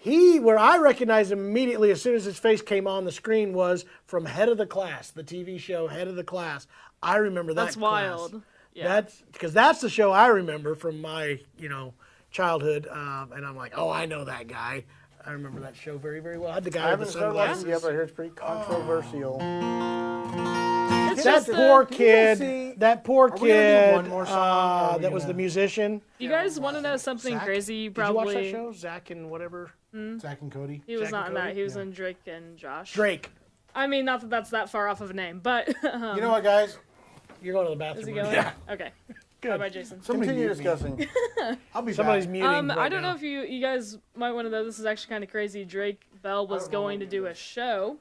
S7: Where I recognized him immediately as soon as his face came on the screen was from Head of the Class, the TV show Head of the Class. I remember that.
S4: That's
S7: class.
S4: wild. Yeah.
S7: That's because that's the show I remember from my childhood, and I'm like, oh, I know that guy. I remember that show very, very well. I had the
S2: I
S7: guy with
S2: haven't
S7: the
S2: started watching
S7: sunglasses.
S2: it yet, but I hear it's pretty controversial.
S4: it's
S5: that
S4: just
S5: poor
S2: Did you guys
S5: kid.
S2: see-
S5: That poor
S2: Are we gonna do
S5: kid.
S2: one more song, or are we
S5: That was the
S2: gonna-
S5: musician.
S4: You guys want to know something
S5: Zach?
S4: crazy? You
S5: Did you watch that
S4: probably.
S5: show? Zach and whatever.
S7: Zach and Cody.
S4: He was
S7: Zach
S4: not
S7: and
S4: in that.
S7: Cody?
S4: He was in Drake and Josh.
S5: Drake.
S4: I mean, not that that's that far off of a name, but
S2: You know what, guys?
S7: You're going to the bathroom.
S4: is he going?
S7: Yeah.
S4: Okay.
S7: Good.
S4: Bye, bye, Jason.
S2: Continue discussing.
S5: I'll be
S7: Somebody's
S5: back.
S7: muting.
S4: I
S7: right
S4: don't
S7: now.
S4: know if you guys might want to know. This is actually kind of crazy. Drake Bell was going to do a show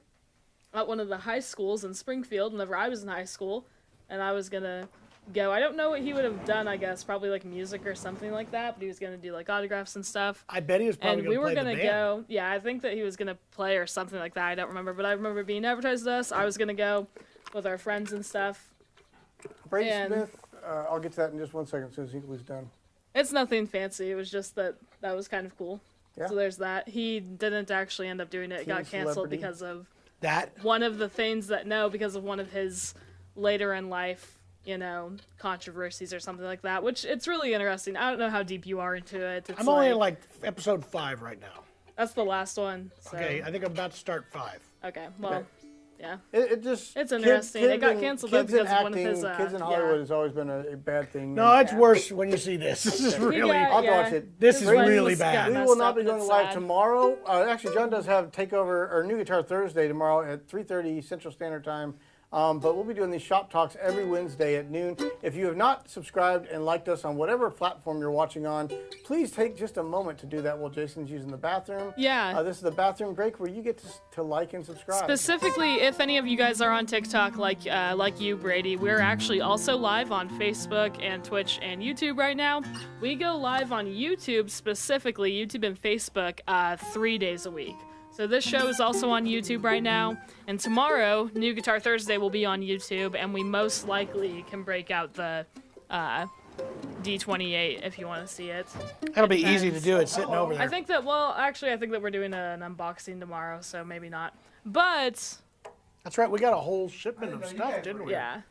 S4: at one of the high schools in Springfield whenever I was in high school, and I was gonna go. I don't know what he would have done. I guess probably like music or something like that. But he was gonna do like autographs and stuff.
S7: I bet he was probably
S4: And
S7: going
S4: we
S7: to
S4: were
S7: play
S4: gonna
S7: the band.
S4: go. Yeah, I think that he was gonna play or something like that. I don't remember, but I remember it being advertised to us. I was gonna go with our friends and stuff.
S2: Brady
S4: And-
S2: Smith, I'll get to that in just 1 second as soon as he was done.
S4: It's nothing fancy. It was just that was kind of cool.
S2: Yeah.
S4: So there's that. He didn't actually end up doing it. It got
S2: Teen
S4: canceled
S2: celebrity.
S4: because of
S7: That.
S4: one of the things because of one of his later in life, controversies or something like that, which it's really interesting. I don't know how deep you are into it. It's
S7: I'm only in like episode 5 right now.
S4: that's the last one. So.
S7: Okay, I think I'm about to start 5.
S4: Okay, well, yeah.
S2: It just
S4: It's interesting. It got canceled, though,
S2: kids in
S4: because of one of
S2: acting,
S4: his,
S2: kids in
S4: yeah.
S2: Hollywood has always been a bad thing.
S7: No,
S2: And
S7: it's worse when you see this. This is
S4: He
S7: really.
S4: got-
S2: I'll
S4: yeah.
S2: watch it.
S7: This
S4: His
S7: is
S4: lens
S7: really
S4: got
S7: bad.
S2: We
S4: messed
S2: will not
S4: up
S2: be
S4: and
S2: going
S4: it's
S2: live
S4: sad.
S2: tomorrow. Actually, John does have Takeover or New Guitar Thursday tomorrow at 3:30 Central Standard Time. But we'll be doing these shop talks every Wednesday at noon. If you have not subscribed and liked us on whatever platform you're watching on, please take just a moment to do that while Jason's using the bathroom.
S4: Yeah.
S2: This is the bathroom break where you get to like and subscribe.
S4: Specifically, if any of you guys are on TikTok, like you, Brady, we're actually also live on Facebook and Twitch and YouTube right now. We go live on YouTube, specifically YouTube and Facebook, 3 days a week. So this show is also on YouTube right now, and tomorrow, New Guitar Thursday will be on YouTube, and we most likely can break out the D28 if you want to see it.
S7: That'll be easy to do. It's sitting over there.
S4: I think that we're doing an unboxing tomorrow, so maybe not. But
S7: That's right. We got a whole shipment of stuff, didn't we?
S4: yeah,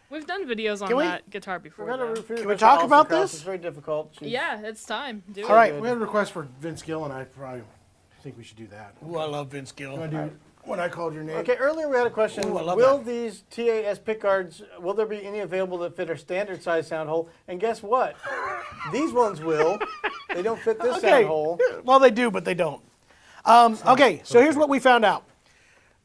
S4: we've done videos on
S7: Can we-
S4: that guitar before. though.
S2: Can
S7: we talk about this?
S2: It's very difficult.
S4: Yeah, it's time. Do it.
S5: All right, we had a request for Vince Gill, and I probably think we should do that.
S7: Ooh, I love Vince Gill.
S5: When I called your name.
S2: Okay, earlier we had a question.
S7: Ooh, I love
S2: Will
S7: that.
S2: these TAS pickguards, will there be any available that fit our standard size sound hole? And guess what? These ones will. They don't fit this
S7: Okay.
S2: sound hole.
S7: Well, they do, but they don't. Okay, so here's what we found out.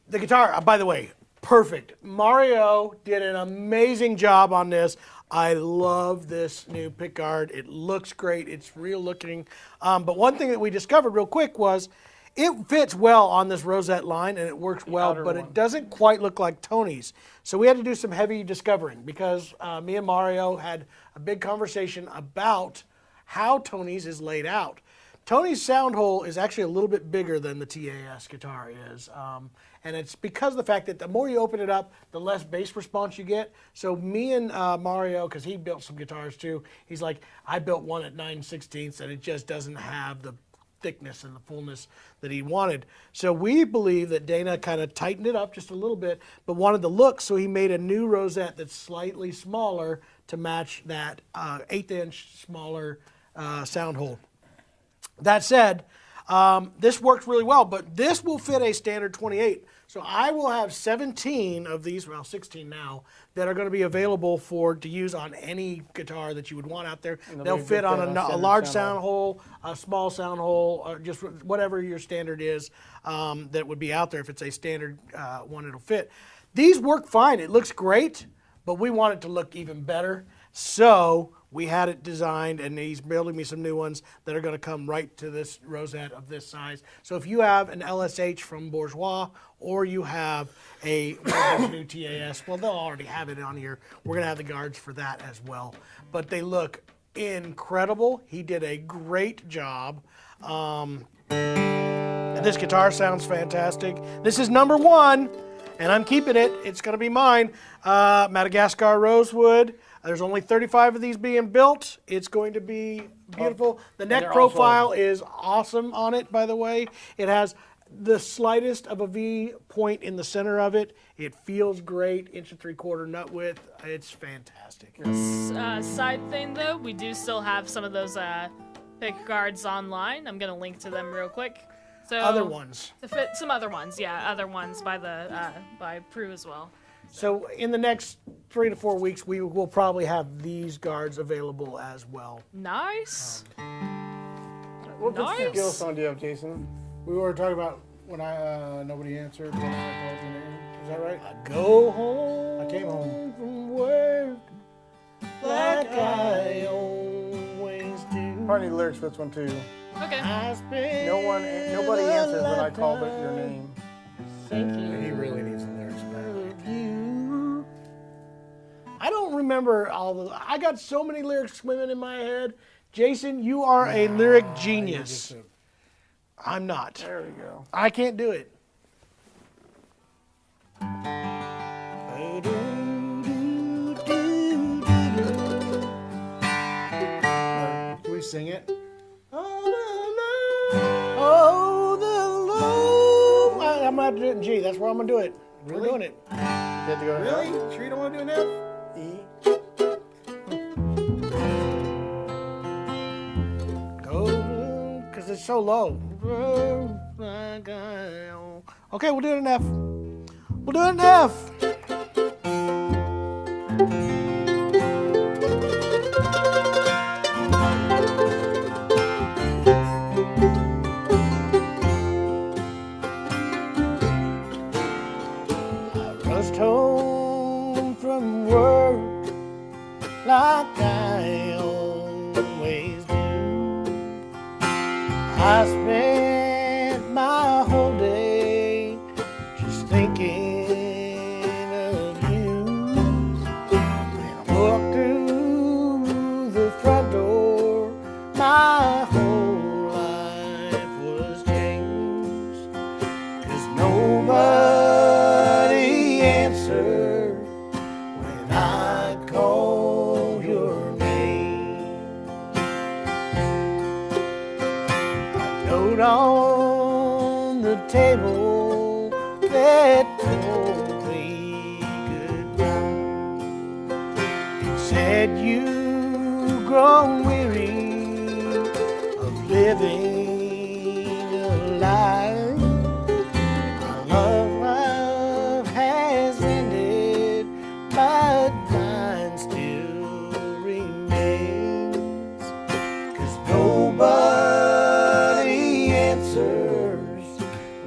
S7: The guitar, by the way, perfect. Mario did an amazing job on this. I love this new pickguard. It looks great. It's real looking. But one thing that we discovered real quick was it fits well on this rosette line and it works well,
S2: outer
S7: but
S2: one.
S7: it doesn't quite look like Tony's. So we had to do some heavy discovering because me and Mario had a big conversation about how Tony's is laid out. Tony's sound hole is actually a little bit bigger than the TAS guitar is. And it's because of the fact that the more you open it up, the less bass response you get. So me and Mario, because he built some guitars too, he's like, I built one at 9/16 and it just doesn't have the thickness and the fullness that he wanted. So we believe that Dana kind of tightened it up just a little bit, but wanted the look, so he made a new rosette that's slightly smaller to match that 1/8" smaller sound hole. That said, this works really well, but this will fit a standard 28. So I will have 17 of these, well, 16 now, that are going to be available to use on any guitar that you would want out there. They'll fit on a
S2: standard
S7: large
S2: sound
S7: sound hole, a small sound hole, or just whatever your standard is that would be out there. If it's a standard one, it'll fit. These work fine. It looks great, but we want it to look even better. So we had it designed, and he's building me some new ones that are going to come right to this rosette of this size. So if you have an LSH from Bourgeois, or you have one of those new TAS, well, they'll already have it on here. We're going to have the guards for that as well. But they look incredible. He did a great job. This guitar sounds fantastic. This is number 1, and I'm keeping it. It's going to be mine. Madagascar Rosewood. There's only 35 of these being built. It's going to be beautiful. The neck
S2: they're
S7: profile is awesome on it, by the way. It has the slightest of a V point in the center of it. It feels great. 1 3/4 nut width. It's fantastic.
S4: Side thing though, we do still have some of those Pickguards online. I'm gonna link to them real quick. So
S7: Other ones.
S4: to fit some other ones, yeah, other ones by the by Prue as well.
S7: So in the next 3 to 4 weeks, we will probably have these guards available as well.
S4: Nice.
S2: What
S4: Nice.
S2: particular song do you have, Jason?
S5: We were talking about when nobody answered when I called your name. Is that right?
S7: I go home.
S5: I came home.
S7: From work like I always do.
S2: Probably need lyrics for this one too.
S4: Okay.
S7: I spend
S2: Nobody answered when I called it your name.
S7: thinking
S5: He really needs the lyrics back.
S7: of you. I don't remember all the. I got so many lyrics swimming in my head. Jason, you are a lyric genius. I'm not.
S2: There we go.
S7: I can't do it.
S5: Can we sing it?
S7: Oh, the love. I'm gonna have to do it in G. That's where I'm gonna do it.
S5: Really?
S7: We're doing it.
S2: You have to go to
S5: Really? Sure you don't want to do an F?
S2: E.
S7: Go, because it's so low. Okay, we'll do it in F. We'll do it in F. Rushed home from work like I always do. I spent my whole day just thinking of you. When I walked through the front door, my whole life was changed. 'Cause nobody answered when I called your name. A note on the table that told me goodbye. It said you've grown weary of living a lie. Our love has ended, but mine still remains. 'Cause nobody answers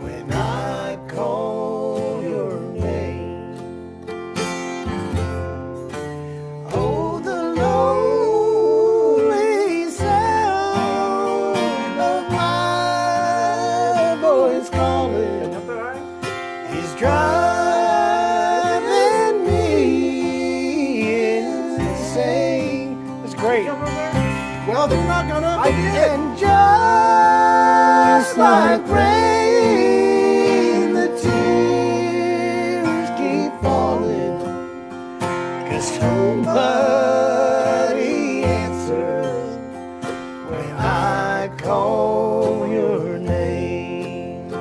S7: when I call your name. Oh, the lonely sound of my voice calling is driving me insane. That's great.
S5: Well, they're not gonna.
S7: And just like rain, the tears keep falling. 'Cause nobody answers when I call your name.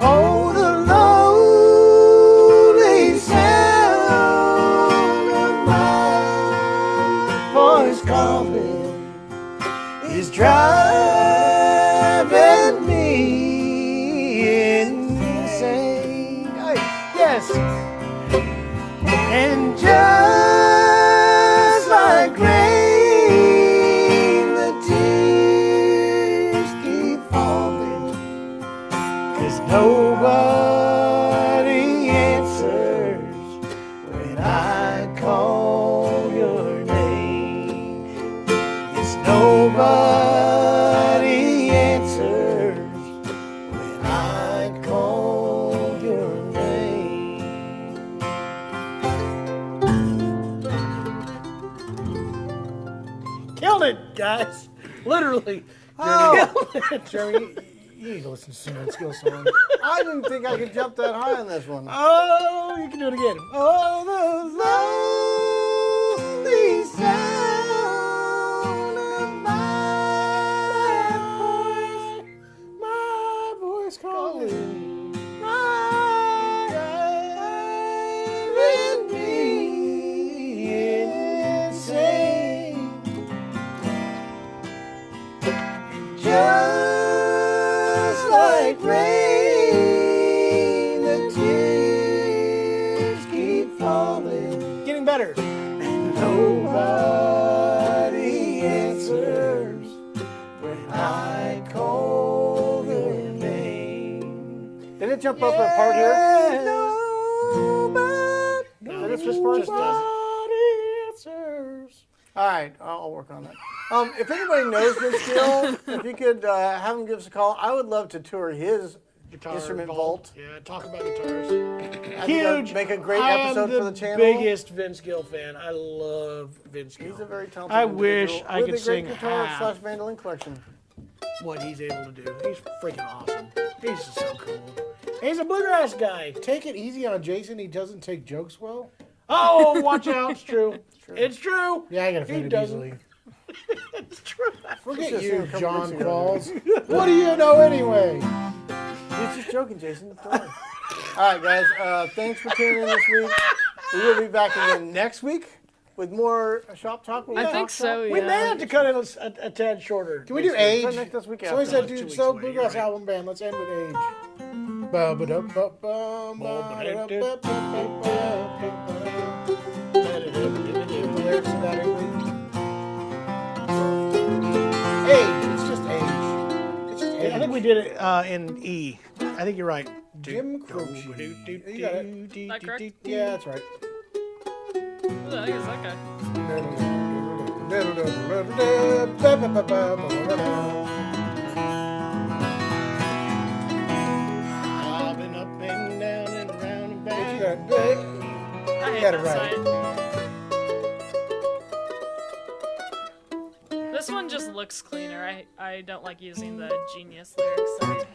S7: Oh, the lonely sound of my voice calling is driving me insane. Yes. And just like rain, the tears keep falling. 'Cause nobody answers when I call your name. Yes, nobody answers when I call your name. killed it, guys. Literally.
S5: Oh, Jeremy, you need to listen to some skill songs.
S2: I didn't think I could jump that high on this one.
S7: Oh, you can do it again. Oh, those lonely sound of my voice calling. Driving me insane. Just like rain, the tears keep falling. Getting better. And nobody answers when I call their name.
S2: Did it jump up a part here?
S7: No, this just does answers.
S2: All right, I'll work on that. If anybody knows Vince Gill, if you could have him give us a call, I would love to tour his
S7: Guitar
S2: instrument vault.
S7: Yeah, talk about guitars.
S2: I think
S7: Huge.
S2: that'd make a great episode for the channel.
S7: Biggest Vince Gill fan. I love Vince Gill.
S2: He's a very talented
S7: I wish
S2: individual
S7: I
S2: with
S7: could
S2: a great
S7: sing
S2: guitar
S7: half
S2: / mandolin collection.
S7: what he's able to do. He's freaking awesome. He's just so cool. He's a bluegrass guy.
S5: Take it easy on Jason. He doesn't take jokes well.
S7: Oh, watch out. It's true. It's true.
S5: Yeah, I got
S7: He
S5: offended
S7: doesn't.
S5: easily.
S7: It's true.
S5: Forget
S2: Just
S5: you,
S2: seen a couple
S5: John
S2: weeks ago.
S5: Qualls. What do you know anyway?
S2: He's just joking, Jason. Don't worry. All right, guys. Thanks for tuning in this week. We will be back again next week with more shop talk.
S4: I think so,
S7: We
S4: yeah.
S7: may have to cut it a tad shorter.
S5: Can we do age?
S2: Next week
S5: Somebody
S2: after.
S5: said, dude,
S7: 2 weeks
S5: so
S7: away,
S5: bluegrass
S7: you're right.
S5: album band. Let's end with age. Lyrics of that age. It's just age. It's just age.
S7: I think we did it in E. I think you're right.
S5: Jim Croce. You got it.
S4: That correct?
S5: Yeah, that's right.
S4: Who the heck is that guy?
S7: I've been up and down and around and back.
S5: You got it.
S4: I hate
S5: Got it
S4: that
S5: right.
S4: side. This one just looks cleaner. I don't like using the Genius lyrics side.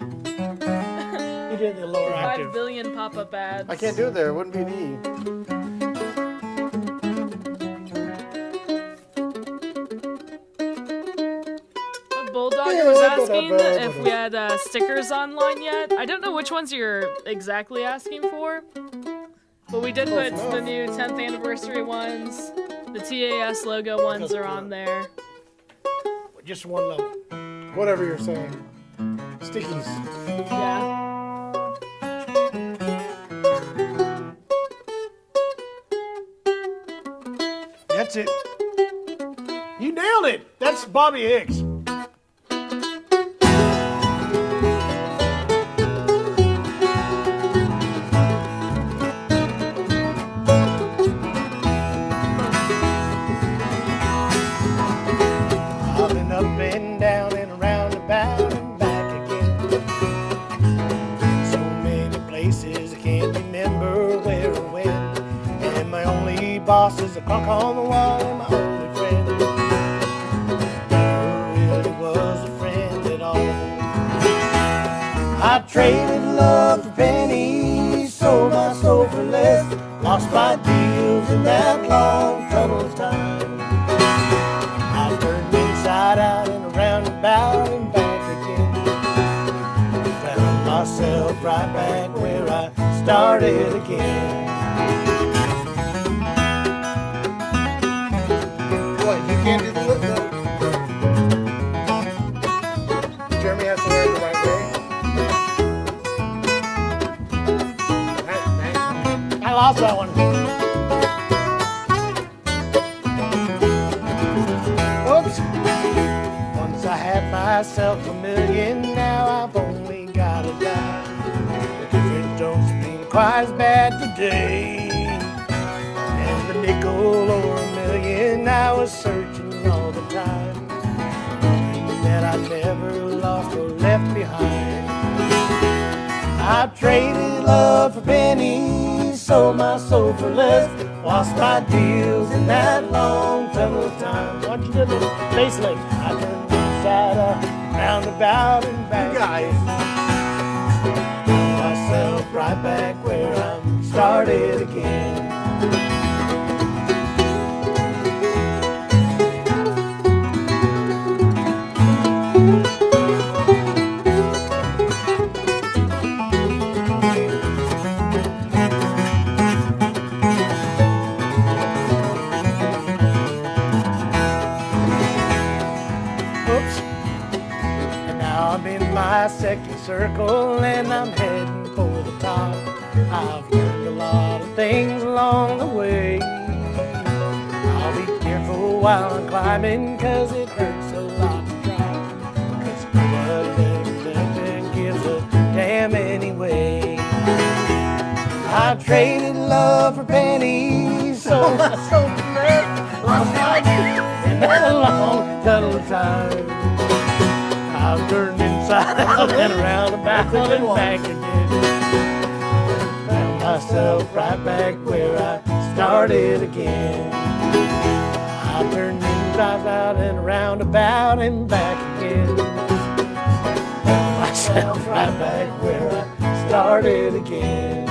S7: You did the lower
S4: 5
S7: octave.
S4: billion pop-up ads.
S2: I can't do it there. It wouldn't be an E.
S4: Bulldogger was asking if we had stickers online yet. I don't know which ones you're exactly asking for, but we did put the new 10th anniversary ones. The TAS logo ones are on there.
S7: Just one note.
S5: Whatever you're saying. Stickies.
S4: Yeah.
S7: That's it. You nailed it. That's Bobby Hicks. I've been up and down and around and about and back again. So many places I can't remember where or when. And my only boss is a clock on the wall and my only friend. Never really was a friend at all. I traded love for pennies, sold my soul for less. Lost my deals in that long tunnel of time. I turned inside out and around and about and back again. Found myself right back where I started again.
S5: What, you can't do the lip though? Jeremy has to wear it the right way.
S7: I lost that one. Oops. Once I had myself $1 million, now I've only got a dime. The difference don't seem quite as bad today. And the nickel or $1 million, I was searching all the time. Dreaming that I never lost or left behind. I traded love for pennies, sold my soul for less. Lost my deals in that long tunnel of time. What'd you do?
S3: to the bass lick. I turn inside out, roundabout and back.
S2: Guys.
S3: Myself right back where I'm started again. My second circle and I'm heading for the top. I've learned a lot of things along the way. I'll be careful while I'm climbing, cause it hurts a lot to try. Cause nobody gives a damn anyway. I traded love for pennies, sold myself for love, lost my in that long tunnel time. I've turned inside out and around about and back again. Found myself right back where I started again. I've turned inside out and around about and back again. Found myself right back where I started again.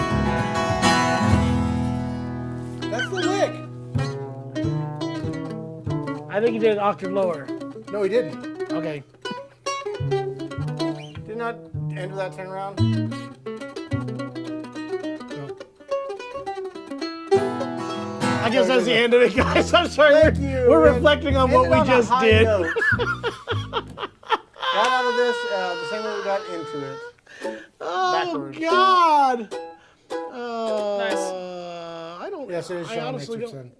S5: That's the lick.
S7: I think he did an octave lower.
S5: No, he didn't.
S7: Okay.
S2: Did not enter that turnaround.
S7: I guess that's the end of it, guys. I'm sorry.
S2: Thank you.
S7: We're reflecting on what we just did.
S2: Got out of this the same way we got into it.
S7: Oh,
S2: Backwards.
S7: God.
S4: Nice.
S7: I don't.
S5: Yes, it is
S7: I
S5: Sean
S7: honestly
S5: Richardson.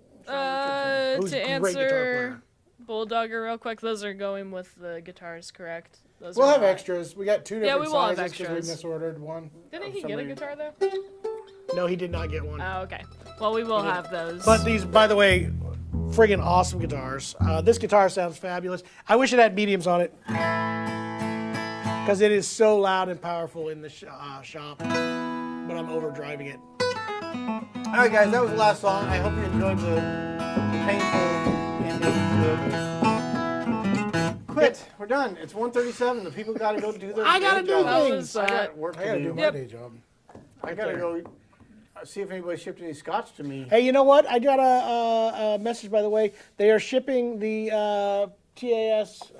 S7: Who's
S4: To
S7: a great guitar
S4: answer Bulldogger real quick, those are going with the guitars, correct? Those
S5: We'll
S4: are
S5: have
S4: not-
S5: extras. We got 2 different
S4: Yeah, we will have
S5: sizes because
S4: extras.
S5: we misordered one.
S4: Didn't he
S2: some
S4: get a
S2: reason.
S4: guitar though?
S7: No, he did not get one.
S4: Oh, okay. Well, we will have those.
S7: But these, by the way, friggin' awesome guitars. This guitar sounds fabulous. I wish it had mediums on it, because it is so loud and powerful in the shop. But I'm overdriving it.
S2: All right, guys, that was the last song. I hope you enjoyed the painful ending. Quit. We're done. It's 1:37. The people got to go do their.
S7: I gotta
S2: day
S7: do
S2: job.
S7: things.
S2: I got work
S5: I
S2: to
S5: gotta
S2: do.
S5: do my
S4: Yep.
S5: day job.
S2: I gotta go see if anybody shipped any scotch to me.
S7: Hey, you know what? I got a message, by the way. They are shipping the TAS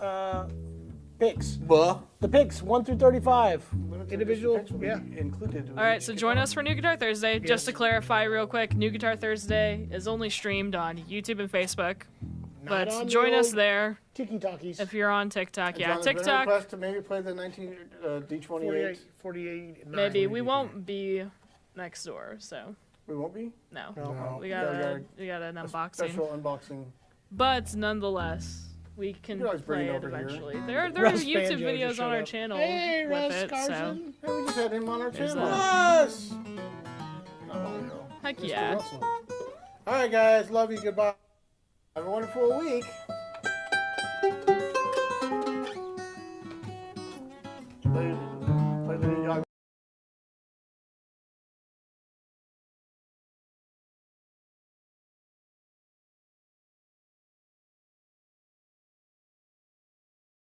S7: picks.
S2: Buh.
S7: The picks, 1 through 35. Individual,
S2: Picks will be
S7: yeah.
S2: included.
S4: All right, so join us for New Guitar Thursday. Just to clarify real quick, New Guitar Thursday is only streamed on YouTube and Facebook. But
S7: on the
S4: join us
S7: old
S4: there
S7: Tiki Talkies.
S4: if you're on TikTok. Yeah,
S2: John, there's been a
S4: TikTok.
S2: request to maybe play the 19 D28.
S7: 48.
S4: Maybe we won't be next door, so
S2: We won't be.
S4: no.
S5: No.
S4: We
S2: Yeah,
S4: got an unboxing.
S2: Special unboxing.
S4: But nonetheless, we can
S2: You can always bring
S4: play
S2: it
S4: it
S2: over here.
S4: eventually. There are
S7: Russ
S4: YouTube
S7: Banjo
S4: videos
S7: just
S4: on
S7: showed
S4: our
S7: up.
S4: channel
S7: Hey,
S4: with
S7: Russ
S4: it. So
S7: Carson.
S2: Hey, we just had him on our
S4: There's
S2: channel.
S4: that.
S5: Yes!
S2: Not long ago.
S4: heck
S5: Mr.
S4: yeah.
S5: Russell. All right, guys. Love you. Goodbye.
S2: Have a wonderful week. Later.